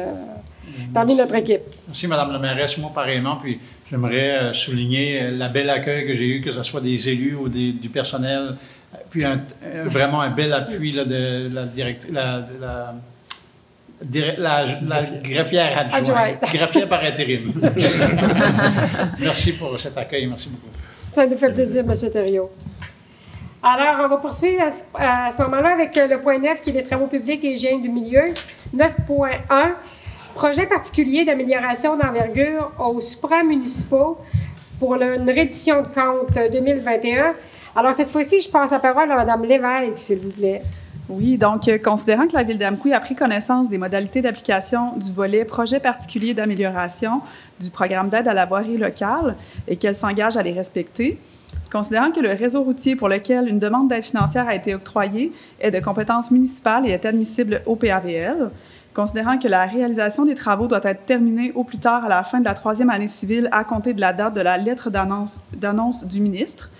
notre équipe. Merci, Mme la mairesse. Moi, pareillement, puis j'aimerais souligner la belle accueil que j'ai eu, que ce soit des élus ou du personnel, puis vraiment un bel appui là, de la greffière adjointe, greffière par intérim. Merci pour cet accueil, merci beaucoup. Ça nous fait plaisir, M. Thériault. Alors, on va poursuivre à ce moment-là avec le point 9, qui est les travaux publics et hygiène du milieu. 9.1. Projet particulier d'amélioration d'envergure aux supramunicipaux pour une reddition de compte 2021. Alors, cette fois-ci, je passe la parole à Mme Lévesque, s'il vous plaît. Oui, donc, considérant que la Ville d'Amkoui a pris connaissance des modalités d'application du volet projet particulier d'amélioration du programme d'aide à la voirie locale et qu'elle s'engage à les respecter, considérant que le réseau routier pour lequel une demande d'aide financière a été octroyée est de compétence municipale et est admissible au PAVL, considérant que la réalisation des travaux doit être terminée au plus tard à la fin de la 3e année civile à compter de la date de la lettre d'annonce du ministre,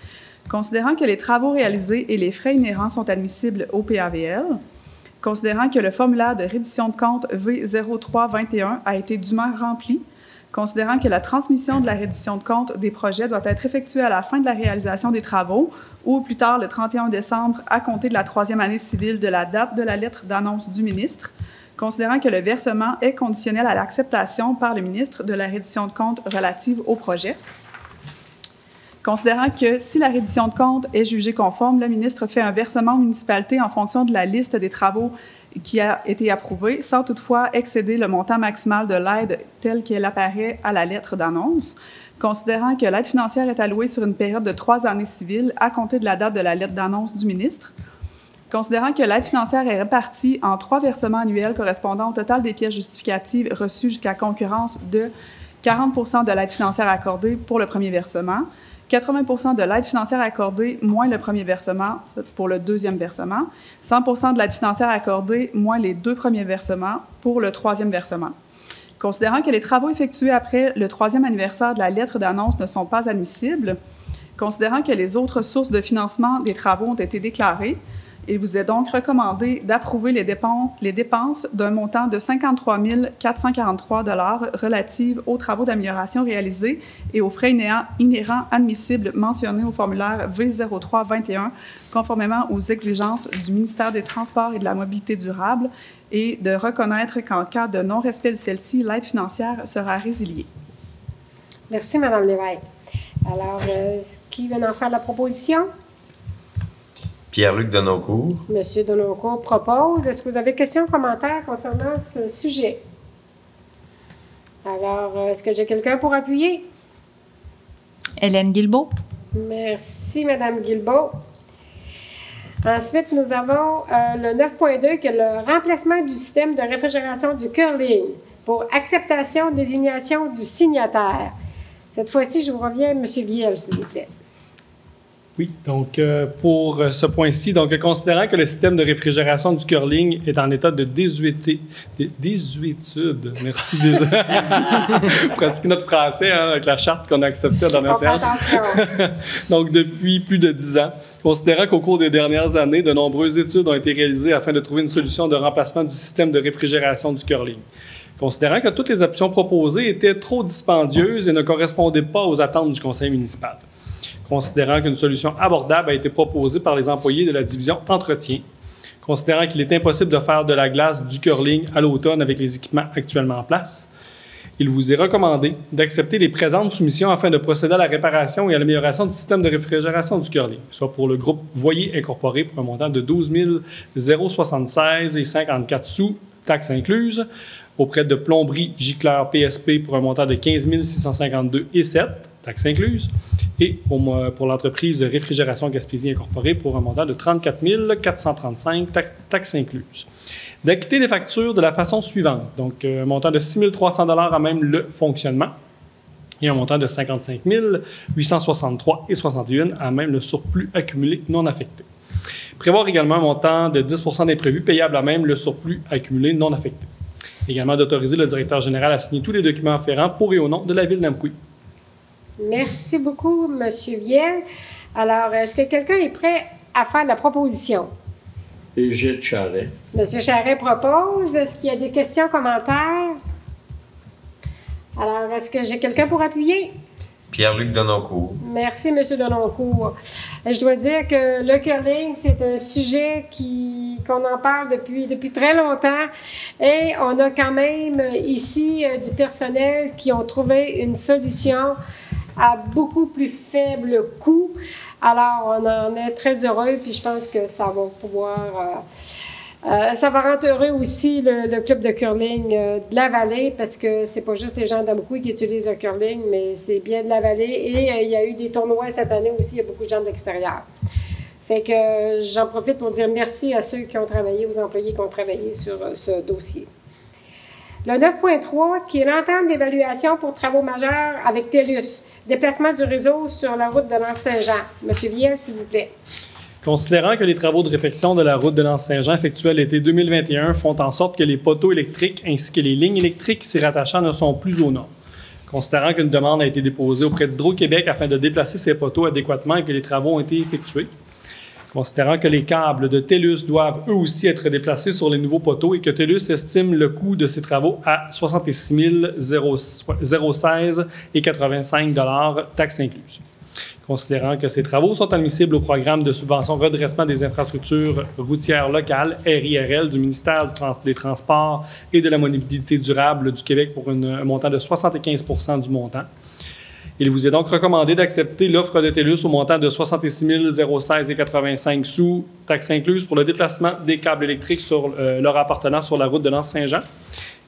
considérant que les travaux réalisés et les frais inhérents sont admissibles au PAVL, considérant que le formulaire de reddition de compte V0321 a été dûment rempli, considérant que la transmission de la reddition de compte des projets doit être effectuée à la fin de la réalisation des travaux ou au plus tard le 31 décembre à compter de la 3e année civile de la date de la lettre d'annonce du ministre, considérant que le versement est conditionnel à l'acceptation par le ministre de la reddition de compte relative au projet. Considérant que si la reddition de compte est jugée conforme, le ministre fait un versement aux municipalités en fonction de la liste des travaux qui a été approuvé sans toutefois excéder le montant maximal de l'aide tel qu'elle apparaît à la lettre d'annonce. Considérant que l'aide financière est allouée sur une période de 3 années civiles à compter de la date de la lettre d'annonce du ministre. Considérant que l'aide financière est répartie en 3 versements annuels correspondant au total des pièces justificatives reçues jusqu'à concurrence de 40 % de l'aide financière accordée pour le premier versement, 80 % de l'aide financière accordée moins le premier versement pour le deuxième versement, 100 % de l'aide financière accordée moins les 2 premiers versements pour le troisième versement. Considérant que les travaux effectués après le 3e anniversaire de la lettre d'annonce ne sont pas admissibles, considérant que les autres sources de financement des travaux ont été déclarées, il vous est donc recommandé d'approuver les dépenses d'un montant de 53 443 $ relatives aux travaux d'amélioration réalisés et aux frais inhérents admissibles mentionnés au formulaire V0321, conformément aux exigences du ministère des Transports et de la Mobilité durable, et de reconnaître qu'en cas de non-respect de celle-ci, l'aide financière sera résiliée. Merci, Mme Lévesque. Alors, qui vient en faire la proposition? Pierre-Luc Denoncourt. Monsieur Denoncourt propose. Est-ce que vous avez questions, commentaires concernant ce sujet? Alors, est-ce que j'ai quelqu'un pour appuyer? Hélène Guilbeault. Merci, Mme Guilbeault. Ensuite, nous avons le 9.2 qui est le remplacement du système de réfrigération du curling pour acceptation, désignation du signataire. Cette fois-ci, je vous reviens, M. Viel, s'il vous plaît. Oui, donc pour ce point-ci, donc considérant que le système de réfrigération du curling est en état de désuétude, merci de pratiquer notre français avec la charte qu'on a acceptée à la dernière séance. Donc depuis plus de 10 ans, considérant qu'au cours des dernières années, de nombreuses études ont été réalisées afin de trouver une solution de remplacement du système de réfrigération du curling. Considérant que toutes les options proposées étaient trop dispendieuses et ne correspondaient pas aux attentes du conseil municipal. Considérant qu'une solution abordable a été proposée par les employés de la division entretien, considérant qu'il est impossible de faire de la glace du curling à l'automne avec les équipements actuellement en place, il vous est recommandé d'accepter les présentes soumissions afin de procéder à la réparation et à l'amélioration du système de réfrigération du curling, soit pour le groupe Voyer Incorporé pour un montant de 12 076,54 sous, taxes incluses, auprès de Plomberie Gicleur PSP pour un montant de 15 652,07 taxes incluses, et pour l'entreprise Réfrigération Gaspésie Incorporée pour un montant de 34 435 taxes incluses. D'acquitter les factures de la façon suivante, donc un montant de 6 300 $ à même le fonctionnement et un montant de 55 863,61 à même le surplus accumulé non affecté. Prévoir également un montant de 10 % d'imprévus payable à même le surplus accumulé non affecté. Également d'autoriser le directeur général à signer tous les documents afférents pour et au nom de la Ville d'Amqui. Merci beaucoup, M. Viel. Alors, est-ce que quelqu'un est prêt à faire la proposition? Égide Charret. M. Charret propose. Est-ce qu'il y a des questions, commentaires? Alors, est-ce que j'ai quelqu'un pour appuyer? Pierre-Luc Denoncourt. Merci, M. Denoncourt. Je dois dire que le curling, c'est un sujet qu'on en parle depuis très longtemps. Et on a quand même ici du personnel qui ont trouvé une solution à beaucoup plus faible coût. Alors, on en est très heureux, puis je pense que ça va pouvoir... ça va rendre heureux aussi le club de curling de la vallée, parce que c'est pas juste les gens d'Amqui qui utilisent le curling, mais c'est bien de la vallée. Et il y a eu des tournois cette année aussi, il y a beaucoup de gens de l'extérieur. Fait que j'en profite pour dire merci à ceux qui ont travaillé, aux employés qui ont travaillé sur ce dossier. Le 9.3, qui est l'entente d'évaluation pour travaux majeurs avec TELUS. Déplacement du réseau sur la route de l'Anse-Saint-Jean. M. Viel, s'il vous plaît. Considérant que les travaux de réfection de la route de l'Anse-Saint-Jean effectués à l'été 2021 font en sorte que les poteaux électriques ainsi que les lignes électriques s'y rattachant ne sont plus aux normes. Considérant qu'une demande a été déposée auprès d'Hydro-Québec afin de déplacer ces poteaux adéquatement et que les travaux ont été effectués. Considérant que les câbles de TELUS doivent eux aussi être déplacés sur les nouveaux poteaux et que TELUS estime le coût de ces travaux à 66 016,85 $, taxes incluses. Considérant que ces travaux sont admissibles au programme de subvention redressement des infrastructures routières locales, RIRL, du ministère des Transports et de la Mobilité durable du Québec pour un montant de 75 % du montant. Il vous est donc recommandé d'accepter l'offre de TELUS au montant de 66 016,85 sous, taxes incluses, pour le déplacement des câbles électriques sur leur appartenant sur la route de Lens-Saint-Jean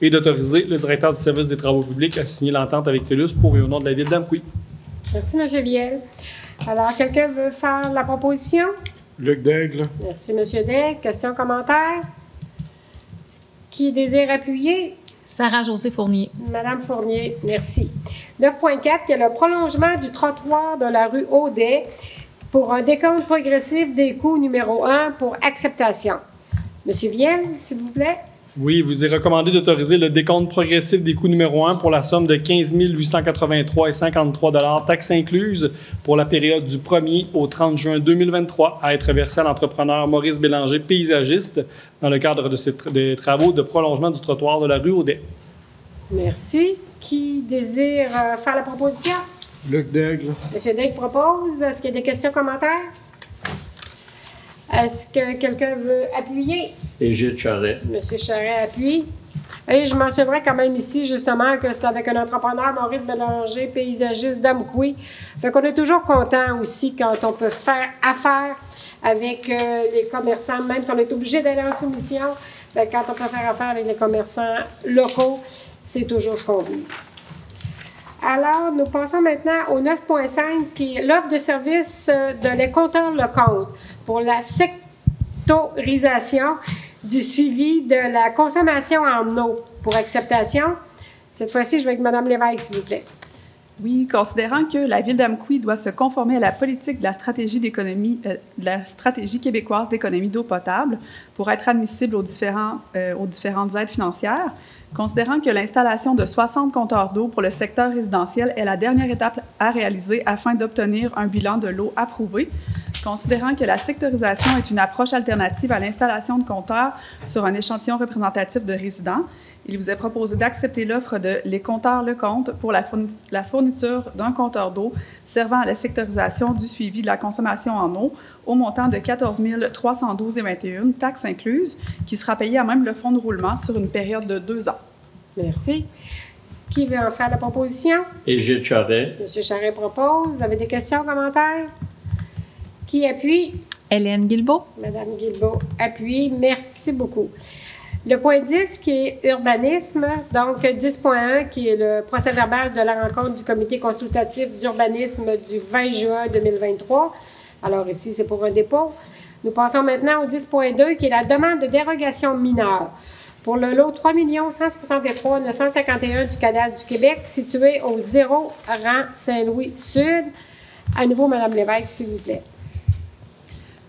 et d'autoriser le directeur du service des travaux publics à signer l'entente avec TELUS pour et au nom de la Ville d'Amqui. Merci, M. Viel. Alors, quelqu'un veut faire la proposition? Luc Daigle. Merci, M. Daigle. Questions, commentaires? Qui désire appuyer? Sarah-Josée Fournier. Madame Fournier, merci. 9.4, qui est le prolongement du trottoir de la rue Audet pour un décompte progressif des coûts numéro 1 pour acceptation. Monsieur Viel, s'il vous plaît. Oui, il vous est recommandé d'autoriser le décompte progressif des coûts numéro 1 pour la somme de 15 883,53 taxes incluses pour la période du 1er au 30 juin 2023 à être versée à l'entrepreneur Maurice Bélanger, paysagiste, dans le cadre des travaux de prolongement du trottoir de la rue Audet. Merci. Qui désire faire la proposition? Luc Daigle. M. Daigle propose. Est-ce qu'il y a des questions, commentaires? Est-ce que quelqu'un veut appuyer? Égide Charret. M. Charret appuie. Et je mentionnerai quand même ici, justement, que c'est avec un entrepreneur, Maurice Bélanger, paysagiste d'Amqui. Fait qu'on est toujours content aussi quand on peut faire affaire avec les commerçants, même si on est obligé d'aller en soumission. Fait quand on peut faire affaire avec les commerçants locaux, c'est toujours ce qu'on vise. Alors, nous passons maintenant au 9.5, qui est l'offre de service de les compteurs Lecompte pour la sectorisation du suivi de la consommation en eau pour acceptation. Cette fois-ci, je vais avec Mme Lévesque, s'il vous plaît. Oui, considérant que la Ville d'Amqui doit se conformer à la politique de la stratégie d'économie, de la stratégie québécoise d'économie d'eau potable pour être admissible aux différentes aides financières, considérant que l'installation de 60 compteurs d'eau pour le secteur résidentiel est la dernière étape à réaliser afin d'obtenir un bilan de l'eau approuvé, considérant que la sectorisation est une approche alternative à l'installation de compteurs sur un échantillon représentatif de résidents, il vous est proposé d'accepter l'offre de Les Compteurs Lecompte pour la fourniture d'un compteur d'eau servant à la sectorisation du suivi de la consommation en eau au montant de 14 312,21 taxes incluses, qui sera payé à même le fonds de roulement sur une période de 2 ans. Merci. Qui veut en faire la proposition? Égide Charret. M. Charret propose. Vous avez des questions, commentaires? Qui appuie? Hélène Guilbeault. Madame Guilbeault appuie. Merci beaucoup. Le point 10, qui est urbanisme, donc 10.1, qui est le procès-verbal de la rencontre du comité consultatif d'urbanisme du 20 juin 2023. Alors ici, c'est pour un dépôt. Nous passons maintenant au 10.2, qui est la demande de dérogation mineure pour le lot 3 163 951 du Canal du Québec, situé au 0 rang Saint-Louis-Sud. À nouveau, Mme Lévesque, s'il vous plaît.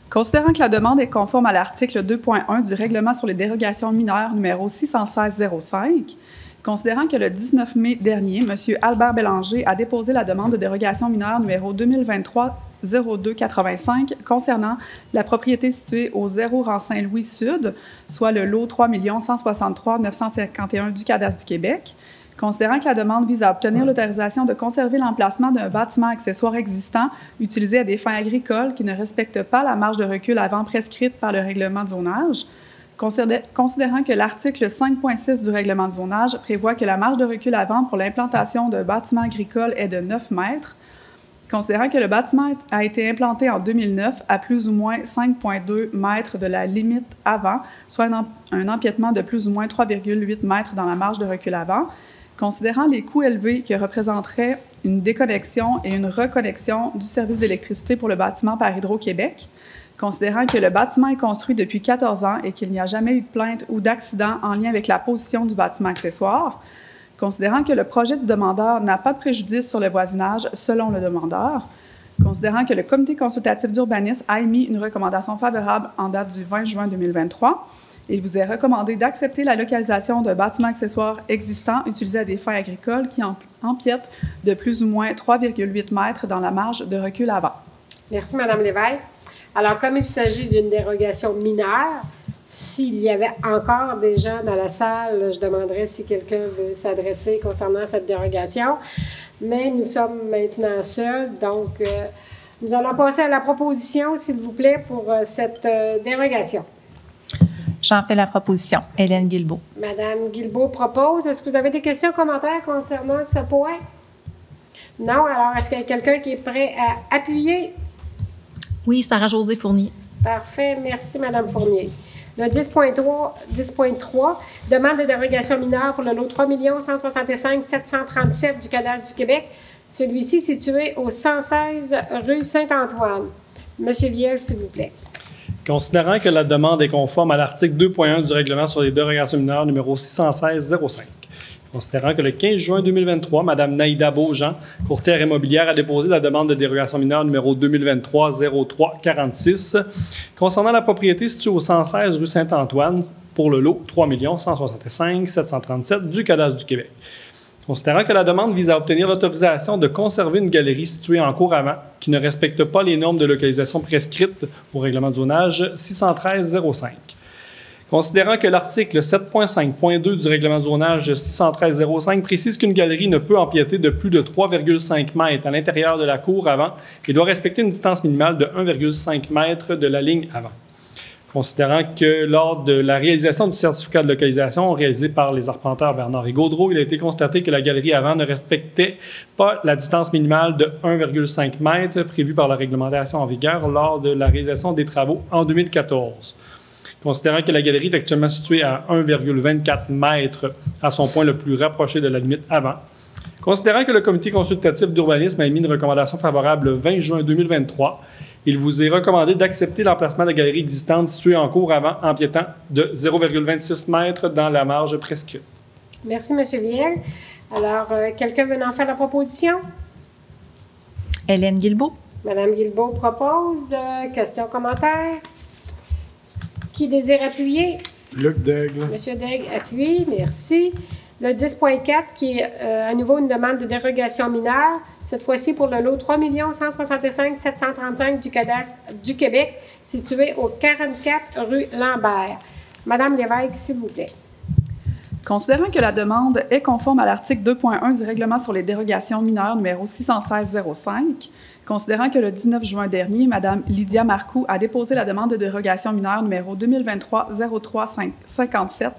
Considérant que la demande est conforme à l'article 2.1 du règlement sur les dérogations mineures numéro 616-05, considérant que le 19 mai dernier, M. Albert Bélanger a déposé la demande de dérogation mineure numéro 2023-0285 concernant la propriété située au 0 rang Saint-Louis-Sud, soit le lot 3 163 951 du Cadastre du Québec, considérant que la demande vise à obtenir l'autorisation de conserver l'emplacement d'un bâtiment accessoire existant utilisé à des fins agricoles qui ne respecte pas la marge de recul avant prescrite par le règlement de zonage, considérant que l'article 5.6 du règlement de zonage prévoit que la marge de recul avant pour l'implantation d'un bâtiment agricole est de 9 mètres, considérant que le bâtiment a été implanté en 2009 à plus ou moins 5,2 mètres de la limite avant, soit un empiètement de plus ou moins 3,8 mètres dans la marge de recul avant, considérant les coûts élevés que représenteraient une déconnexion et une reconnexion du service d'électricité pour le bâtiment par Hydro-Québec, considérant que le bâtiment est construit depuis 14 ans et qu'il n'y a jamais eu de plainte ou d'accident en lien avec la position du bâtiment accessoire, considérant que le projet du demandeur n'a pas de préjudice sur le voisinage selon le demandeur, considérant que le comité consultatif d'urbanisme a émis une recommandation favorable en date du 20 juin 2023, il vous est recommandé d'accepter la localisation d'un bâtiment accessoire existant utilisé à des fins agricoles qui empiète de plus ou moins 3,8 mètres dans la marge de recul avant. Merci, Mme Lévesque. Alors, comme il s'agit d'une dérogation mineure, s'il y avait encore des gens dans la salle, je demanderais si quelqu'un veut s'adresser concernant cette dérogation. Mais nous sommes maintenant seuls, donc nous allons passer à la proposition, s'il vous plaît, pour cette dérogation. J'en fais la proposition. Hélène Guilbeault. Madame Guilbeault propose. Est-ce que vous avez des questions, commentaires concernant ce point? Non? Alors, est-ce qu'il y a quelqu'un qui est prêt à appuyer? Oui, Sarah-Josée Fournier. Parfait. Merci, Mme Fournier. Le 10.3, demande de dérogation mineure pour le lot 3 165 737 du cadastre du Québec. Celui-ci situé au 116 rue Saint-Antoine. Monsieur Viel, s'il vous plaît. Considérant que la demande est conforme à l'article 2.1 du règlement sur les dérogations mineures numéro 616-05. Considérant que le 15 juin 2023, Mme Naïda Beaujean, courtière immobilière, a déposé la demande de dérogation mineure numéro 2023-03-46 concernant la propriété située au 116 rue Saint-Antoine pour le lot 3 165 737 du cadastre du Québec. Considérant que la demande vise à obtenir l'autorisation de conserver une galerie située en cours avant qui ne respecte pas les normes de localisation prescrites au règlement de zonage 613-05. Considérant que l'article 7.5.2 du règlement de zonage 613-05 précise qu'une galerie ne peut empiéter de plus de 3,5 mètres à l'intérieur de la cour avant et doit respecter une distance minimale de 1,5 mètre de la ligne avant. Considérant que lors de la réalisation du certificat de localisation réalisé par les arpenteurs Bernard et Gaudreau, il a été constaté que la galerie avant ne respectait pas la distance minimale de 1,5 mètre prévue par la réglementation en vigueur lors de la réalisation des travaux en 2014. Considérant que la galerie est actuellement située à 1,24 mètres à son point le plus rapproché de la limite avant. Considérant que le comité consultatif d'urbanisme a émis une recommandation favorable le 20 juin 2023, il vous est recommandé d'accepter l'emplacement de la galerie existante située en cours avant empiétant de 0,26 mètres dans la marge prescrite. Merci, M. Viel. Alors, quelqu'un veut en faire la proposition? Hélène Guilbeault. Mme Guilbeault propose. Questions, commentaires? Qui désire appuyer? Luc Daigle. M. Daigle appuie. Merci. Le 10.4, qui est à nouveau une demande de dérogation mineure, cette fois-ci pour le lot 3 165 735 du cadastre du Québec, situé au 44 rue Lambert. Madame Lévesque, s'il vous plaît. Considérant que la demande est conforme à l'article 2.1 du règlement sur les dérogations mineures numéro 616-05, considérant que le 19 juin dernier, Mme Lydia Marcoux a déposé la demande de dérogation mineure numéro 2023-03-57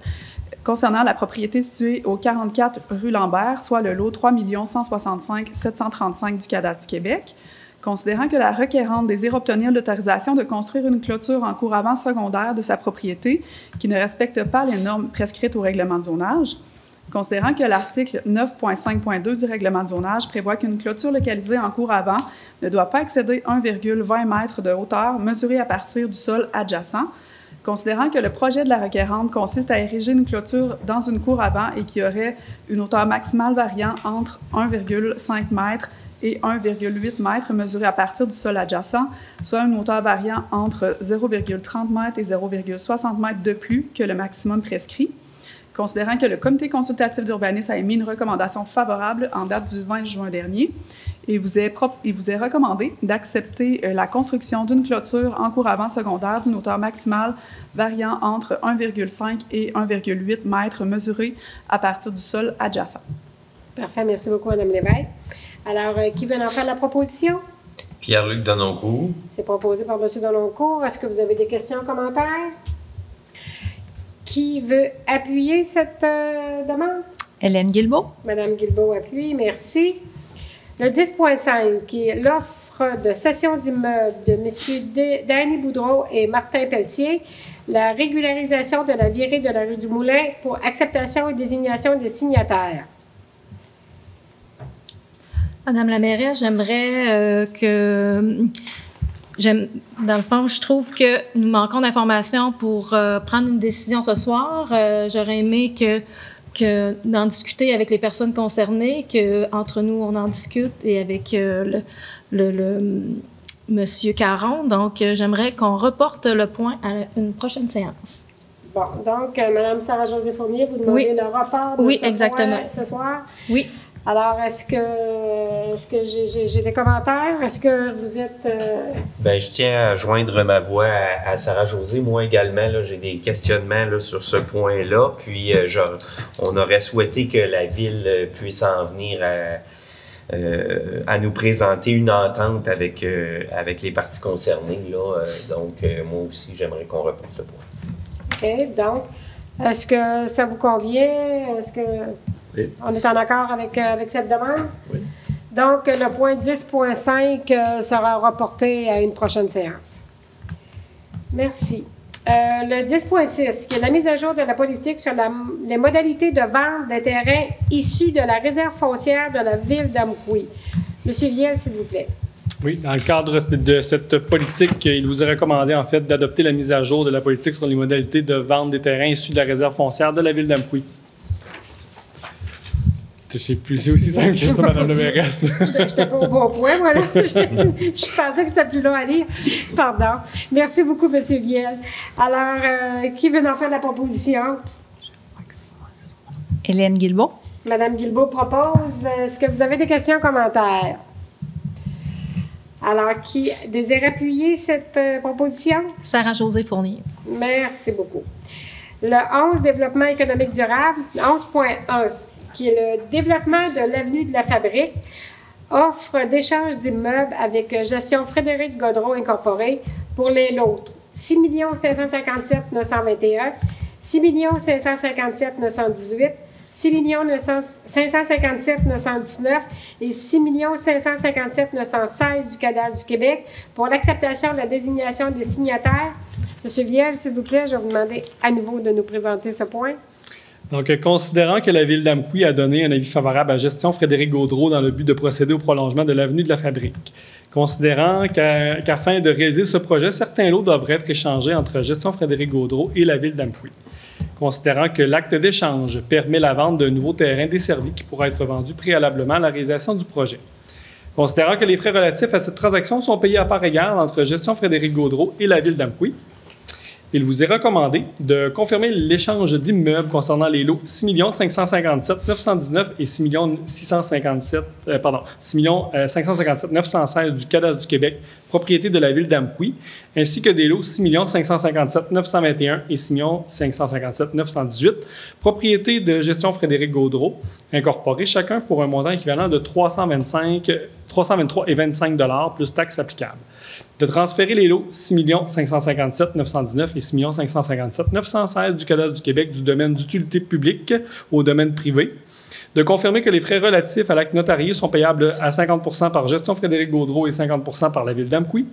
concernant la propriété située au 44 rue Lambert, soit le lot 3 165 735 du cadastre du Québec, considérant que la requérante désire obtenir l'autorisation de construire une clôture en cour avant secondaire de sa propriété qui ne respecte pas les normes prescrites au règlement de zonage, considérant que l'article 9.5.2 du règlement de zonage prévoit qu'une clôture localisée en cour avant ne doit pas excéder 1,20 m de hauteur mesurée à partir du sol adjacent, considérant que le projet de la requérante consiste à ériger une clôture dans une cour avant et qui aurait une hauteur maximale variant entre 1,5 m et 1,8 m mesurée à partir du sol adjacent, soit une hauteur variant entre 0,30 m et 0,60 m de plus que le maximum prescrit. Considérant que le comité consultatif d'urbanisme a émis une recommandation favorable en date du 20 juin dernier, il vous est recommandé d'accepter la construction d'une clôture en cour avant secondaire d'une hauteur maximale variant entre 1,5 et 1,8 m mesurée à partir du sol adjacent. Parfait. Merci beaucoup, Mme Lévesque. Alors, qui veut en faire la proposition? Pierre-Luc Denoncourt. C'est proposé par M. Denoncourt. Est-ce que vous avez des questions, commentaires? Qui veut appuyer cette demande? Hélène Guilbeault. Mme Guilbeault appuie. Merci. Le 10.5, qui est l'offre de cession d'immeuble de M. Danny Boudreau et Martin Pelletier, la régularisation de la virée de la rue du Moulin pour acceptation et désignation des signataires. Madame la mairesse, j'aimerais dans le fond, je trouve que nous manquons d'informations pour prendre une décision ce soir. J'aurais aimé d'en discuter avec les personnes concernées, qu'entre nous, on en discute, et avec Monsieur Caron. Donc, j'aimerais qu'on reporte le point à une prochaine séance. Bon, donc, Mme Sarah-Josée Fournier, vous demandez le report de ce soir? Oui. Alors, est-ce que j'ai des commentaires? Est-ce que vous êtes... Bien, je tiens à joindre ma voix à Sarah-Josée. Moi également, j'ai des questionnements là, sur ce point-là. Puis, on aurait souhaité que la Ville puisse en venir à nous présenter une entente avec les parties concernées. Là. Donc, moi aussi, j'aimerais qu'on reporte le point. OK. Donc, est-ce que ça vous convient? Est-ce que... Oui. On est en accord avec cette demande? Oui. Donc, le point 10.5 sera reporté à une prochaine séance. Merci. Le 10.6, qui est la mise à jour de la politique sur les modalités de vente des terrains issus de la réserve foncière de la ville d'Amqui. Monsieur Viel, s'il vous plaît. Oui, dans le cadre de cette politique, il vous est recommandé en fait d'adopter la mise à jour de la politique sur les modalités de vente des terrains issus de la réserve foncière de la ville d'Amqui. C'est aussi simple que ça, Mme le mairesse. Je n'étais pas au bon point, voilà. Je pensais que c'était plus long à lire. Pardon. Merci beaucoup, M. Viel. Alors, qui veut en faire la proposition? Hélène Guilbeault. Mme Guilbeault propose. Est-ce que vous avez des questions, commentaires? Alors, qui désire appuyer cette proposition? Sarah-Josée Fournier. Merci beaucoup. Le 11, développement économique durable, 11.1, qui est le développement de l'avenue de la Fabrique, offre d'échange d'immeubles avec gestion Frédéric Gaudreau Incorporé pour les lots 6 557 921, 6 557 918, 6 557 919 et 6 557 916 du cadastre du Québec pour l'acceptation de la désignation des signataires. Monsieur Viel, s'il vous plaît, je vais vous demander à nouveau de nous présenter ce point. Donc, considérant que la ville d'Amqui a donné un avis favorable à Gestion Frédéric Gaudreau dans le but de procéder au prolongement de l'avenue de la Fabrique, considérant qu'afin de réaliser ce projet, certains lots doivent être échangés entre Gestion Frédéric Gaudreau et la ville d'Amqui, considérant que l'acte d'échange permet la vente d'un nouveau terrain desservi qui pourra être vendu préalablement à la réalisation du projet, considérant que les frais relatifs à cette transaction sont payés à part égale entre Gestion Frédéric Gaudreau et la ville d'Amqui, il vous est recommandé de confirmer l'échange d'immeubles concernant les lots 6 557 919 et 6 557 916 du cadastre du Québec, propriété de la ville d'Amqui, ainsi que des lots 6 557 921 et 6 557 918, propriété de gestion Frédéric Gaudreau, incorporés chacun pour un montant équivalent de 323,25 $ plus taxes applicables. De transférer les lots 6 557 919 et 6 557 916 du cadastre du Québec du domaine d'utilité publique au domaine privé. De confirmer que les frais relatifs à l'acte notarié sont payables à 50 % par Gestion Frédéric Gaudreau et 50 % par la ville d'Amqui.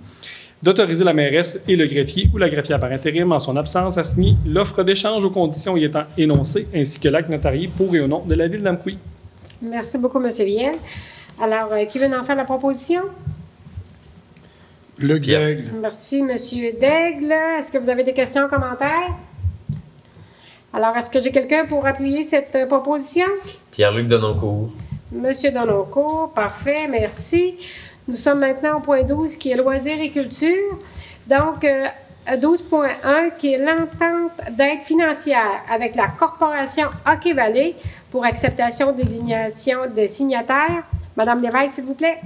D'autoriser la mairesse et le greffier ou la greffière par intérim en son absence à signer l'offre d'échange aux conditions y étant énoncées ainsi que l'acte notarié pour et au nom de la ville d'Amqui. Merci beaucoup, M. Viel. Alors, qui veut en faire la proposition? Luc Daigle. Merci, M. Daigle. Est-ce que vous avez des questions, commentaires? Alors, est-ce que j'ai quelqu'un pour appuyer cette proposition? Pierre-Luc Denoncourt. Monsieur Denoncourt, parfait, merci. Nous sommes maintenant au point 12, qui est loisirs et culture. Donc, 12.1, qui est l'entente d'aide financière avec la corporation Hockey Valley pour acceptation désignation des signataires. Madame Lévesque, s'il vous plaît.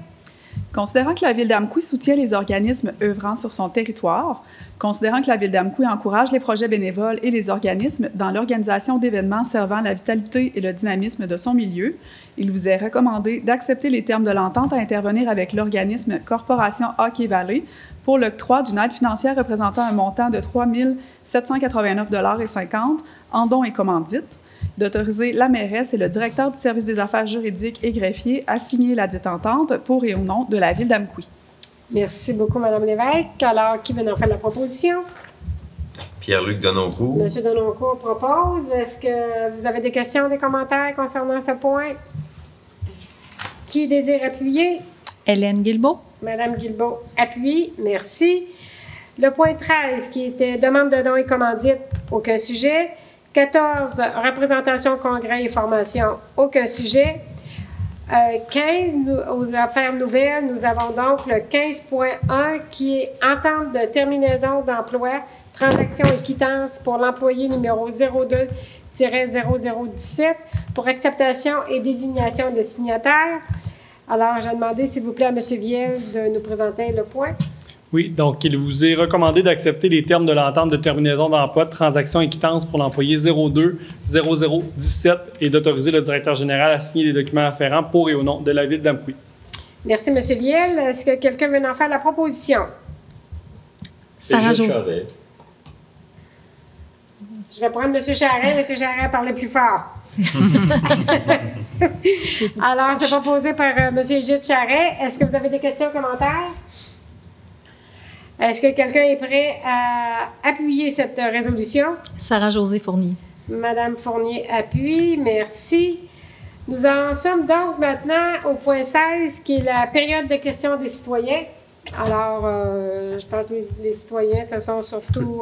Considérant que la Ville d'Amqui soutient les organismes œuvrant sur son territoire, considérant que la Ville d'Amqui encourage les projets bénévoles et les organismes dans l'organisation d'événements servant la vitalité et le dynamisme de son milieu, il vous est recommandé d'accepter les termes de l'entente à intervenir avec l'organisme Corporation Hockey Valley pour l'octroi d'une aide financière représentant un montant de 3 789,50 $ en dons et commandites, d'autoriser la mairesse et le directeur du service des affaires juridiques et greffier à signer la dite entente pour et au nom de la Ville d'Amqui. Merci beaucoup, Mme Lévesque. Alors, qui veut en faire la proposition? Pierre-Luc Denoncourt. M. Denoncourt propose. Est-ce que vous avez des questions, des commentaires concernant ce point? Qui désire appuyer? Hélène Guilbeault. Mme Guilbeault appuie. Merci. Le point 13, qui était demande de dons et commandites, aucun sujet. 14, représentation, congrès et formation, aucun sujet. 15, aux affaires nouvelles, nous avons donc le 15.1 qui est entente de terminaison d'emploi, transaction et quittance pour l'employé numéro 02-0017 pour acceptation et désignation de signataires. Alors, j'ai demandé, s'il vous plaît, à M. Viel de nous présenter le point. Oui, donc il vous est recommandé d'accepter les termes de l'entente de terminaison d'emploi, de transaction et quittance pour l'employé 02-0017 et d'autoriser le directeur général à signer les documents afférents pour et au nom de la Ville d'Amqui. Merci, M. Viel. Est-ce que quelqu'un veut en faire la proposition? Sarah-Josée. Je vais prendre M. Charret. M. Charret, parlez plus fort. Alors, c'est proposé par M. Égide Charret. Est-ce que vous avez des questions, commentaires? Est-ce que quelqu'un est prêt à appuyer cette résolution? Sarah-Josée Fournier. Madame Fournier appuie. Merci. Nous en sommes donc maintenant au point 16, qui est la période de questions des citoyens. Alors, je pense que les citoyens se sont surtout...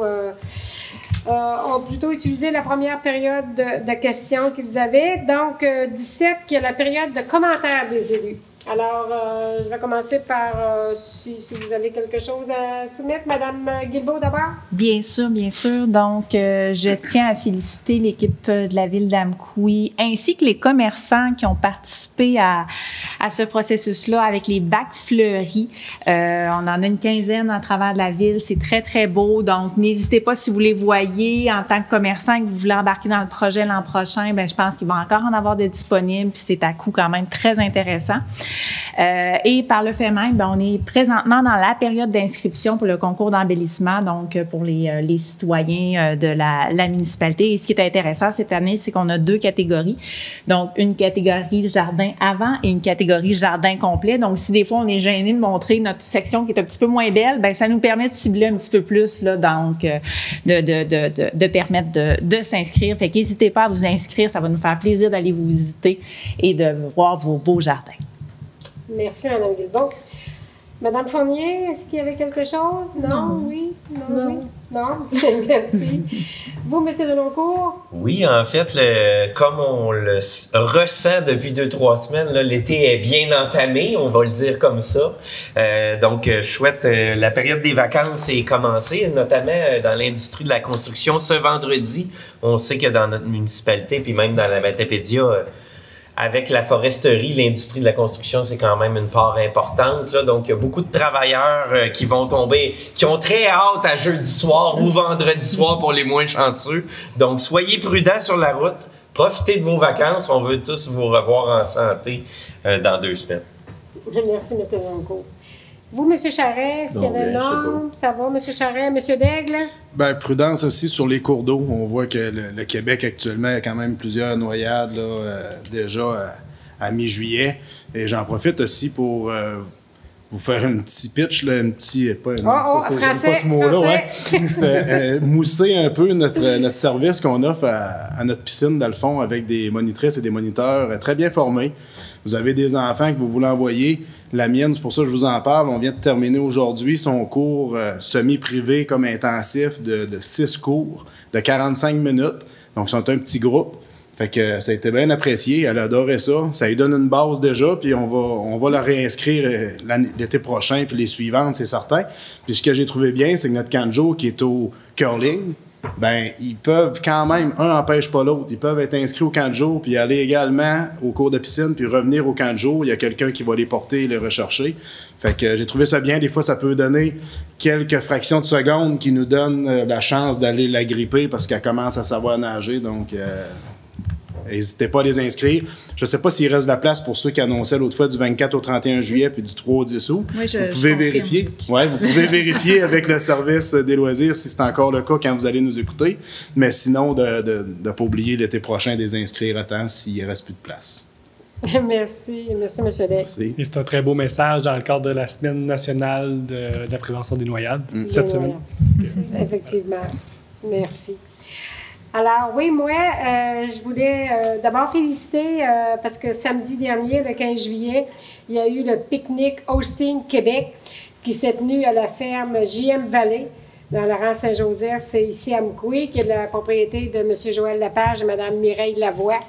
ont plutôt utilisé la première période de questions qu'ils avaient. Donc, 17, qui est la période de commentaires des élus. Alors, je vais commencer par, si vous avez quelque chose à soumettre, Madame Guilbeault d'abord. Bien sûr, bien sûr. Donc, je tiens à féliciter l'équipe de la Ville d'Amqui ainsi que les commerçants qui ont participé à ce processus-là avec les bacs fleuris. On en a une quinzaine à travers de la ville. C'est très, très beau. Donc, n'hésitez pas si vous les voyez en tant que commerçant et que vous voulez embarquer dans le projet l'an prochain. Bien, je pense qu'il va encore en avoir de disponibles. Puis c'est à coût quand même très intéressant. Et par le fait même, bien, on est présentement dans la période d'inscription pour le concours d'embellissement, donc pour les citoyens de la municipalité. Et ce qui est intéressant cette année, c'est qu'on a 2 catégories. Donc, une catégorie jardin avant et une catégorie jardin complet. Donc, si des fois on est gêné de montrer notre section qui est un petit peu moins belle, bien, ça nous permet de cibler un petit peu plus, là, donc de permettre de s'inscrire. Fait qu'hésitez pas à vous inscrire, ça va nous faire plaisir d'aller vous visiter et de voir vos beaux jardins. Merci, Mme Guilbeault. Madame Fournier, est-ce qu'il y avait quelque chose? Non? Oui? Non? Oui? Non? Merci. Vous, M. Deloncourt? Oui, en fait, comme on le ressent depuis 2-3 semaines, l'été est bien entamé, on va le dire comme ça. Donc, je souhaite, la période des vacances est commencée, notamment dans l'industrie de la construction. Ce vendredi, on sait que dans notre municipalité, puis même dans la Matapédia, avec la foresterie, l'industrie de la construction, c'est quand même une part importante, là. Donc, il y a beaucoup de travailleurs qui vont tomber, qui ont très hâte à jeudi soir ou vendredi soir pour les moins chanceux. Donc, soyez prudents sur la route. Profitez de vos vacances. On veut tous vous revoir en santé dans 2 semaines. Merci, M. Deloncourt. Vous, M. Charret, est-ce qu'il y avait non? Ça va, M. Charret? M. Daigle? Bien, prudence aussi sur les cours d'eau. On voit que le Québec, actuellement, a quand même plusieurs noyades là, déjà à mi-juillet. Et j'en profite aussi pour vous faire un petit pitch, là, un petit... français, pas ce mot-là, ouais. C'est mousser un peu notre service qu'on offre à notre piscine, dans le fond, avec des monitrices et des moniteurs très bien formés. Vous avez des enfants que vous voulez envoyer. La mienne, c'est pour ça que je vous en parle. On vient de terminer aujourd'hui son cours semi-privé comme intensif de 6 cours de 45 minutes. Donc, ils sont un petit groupe. Fait que ça a été bien apprécié. Elle adorait ça. Ça lui donne une base déjà, puis on va la réinscrire l'été prochain, puis les suivantes, c'est certain. Puis ce que j'ai trouvé bien, c'est que notre camp de jour qui est au curling, ben ils peuvent quand même, un n'empêche pas l'autre. Ils peuvent être inscrits au camp de jour, puis aller également au cours de piscine, puis revenir au camp de jour. Il y a quelqu'un qui va les porter et les rechercher. Fait que j'ai trouvé ça bien. Des fois, ça peut donner quelques fractions de secondes qui nous donnent la chance d'aller la gripper parce qu'elle commence à savoir nager. Donc, n'hésitez pas à les inscrire. Je ne sais pas s'il reste de la place pour ceux qui annonçaient l'autre fois du 24 au 31 juillet puis du 3 au 10 août. Oui, vous pouvez vérifier. Ouais, vous pouvez vérifier avec le service des loisirs si c'est encore le cas quand vous allez nous écouter. Mais sinon, de ne pas oublier l'été prochain de les inscrire à temps s'il ne reste plus de place. Merci. Merci, M. Day. Et c'est un très beau message dans le cadre de la Semaine nationale de la prévention des noyades cette semaine. Effectivement. Merci. Alors, oui, moi, je voulais d'abord féliciter parce que samedi dernier, le 15 juillet, il y a eu le pique-nique Austin Québec qui s'est tenu à la ferme JM Vallée dans le rang Saint-Joseph, ici à Amqui, qui est la propriété de M. Joël Lapage et Mme Mireille Lavoie.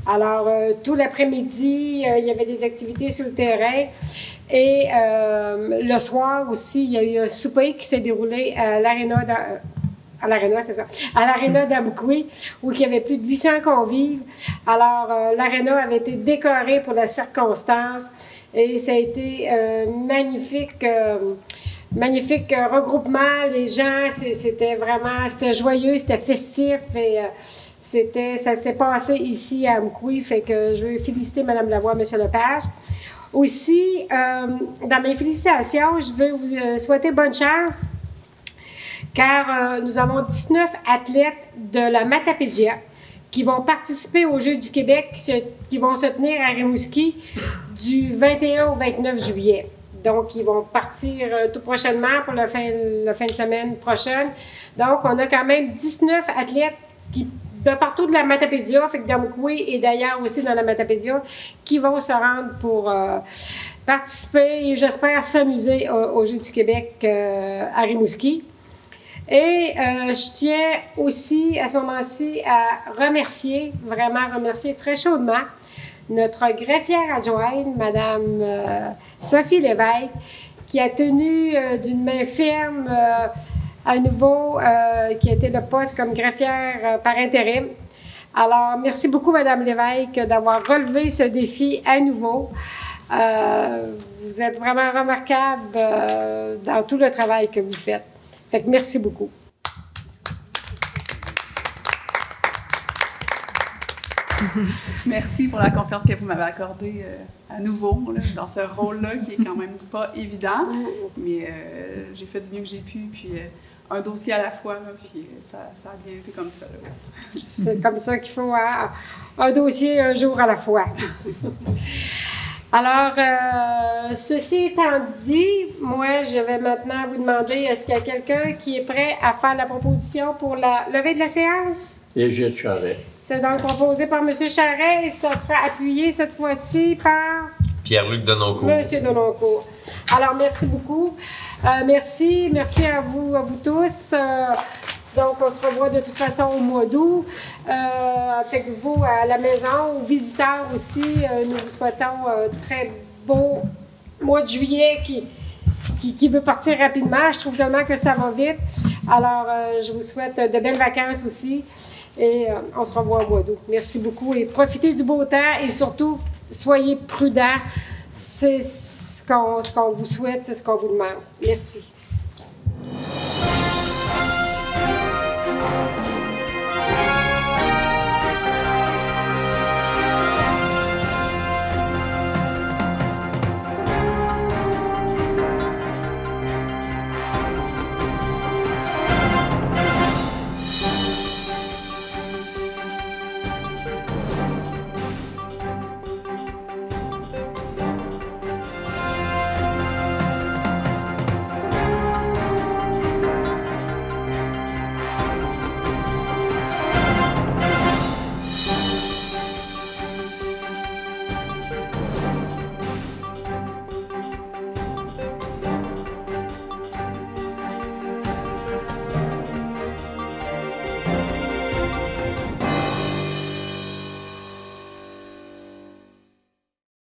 Alors, tout l'après-midi, il y avait des activités sur le terrain. Et le soir aussi, il y a eu un souper qui s'est déroulé à l'Aréna d'Amqui, où il y avait plus de 800 convives. Alors, l'aréna avait été décorée pour la circonstance et ça a été magnifique regroupement. Les gens, c'était joyeux, c'était festif et ça s'est passé ici à Amqui. Fait que je veux féliciter Mme Lavoie, M. Lepage. Aussi, dans mes félicitations, je veux vous souhaiter bonne chance. Car nous avons 19 athlètes de la Matapédia qui vont participer aux Jeux du Québec qui vont se tenir à Rimouski du 21 au 29 juillet. Donc, ils vont partir tout prochainement pour la fin de semaine prochaine. Donc, on a quand même 19 athlètes de partout de la Matapédia, fait que d'Amkoui et d'ailleurs aussi dans la Matapédia, qui vont se rendre pour participer et j'espère s'amuser aux Jeux du Québec à Rimouski. Et je tiens aussi à ce moment-ci à vraiment remercier très chaudement notre greffière adjointe, Mme Sophie Lévesque, qui a tenu d'une main ferme à nouveau, qui a été le poste comme greffière par intérim. Alors, merci beaucoup, Mme Lévesque, d'avoir relevé ce défi à nouveau. Vous êtes vraiment remarquable dans tout le travail que vous faites. Fait que merci beaucoup. Merci pour la confiance que vous m'avez accordée à nouveau là, dans ce rôle-là qui est quand même pas évident. Mais j'ai fait du mieux que j'ai pu, puis un dossier à la fois, là, puis ça a bien été comme ça. C'est comme ça qu'il faut, hein? Un dossier un jour à la fois. Alors, ceci étant dit, moi, je vais maintenant vous demander, est-ce qu'il y a quelqu'un qui est prêt à faire la proposition pour la levée de la séance? Égide Charret. C'est donc proposé par M. Charret et ça sera appuyé cette fois-ci par Pierre-Luc Denoncourt. M. Denoncourt. Alors, merci beaucoup. Merci à vous tous. Donc, on se revoit de toute façon au mois d'août. Avec vous à la maison, aux visiteurs aussi, nous vous souhaitons un très beau mois de juillet qui veut partir rapidement. Je trouve tellement que ça va vite. Alors, je vous souhaite de belles vacances aussi. Et on se revoit au mois d'août. Merci beaucoup et profitez du beau temps et surtout, soyez prudents. C'est ce qu'on vous souhaite, c'est ce qu'on vous demande. Merci.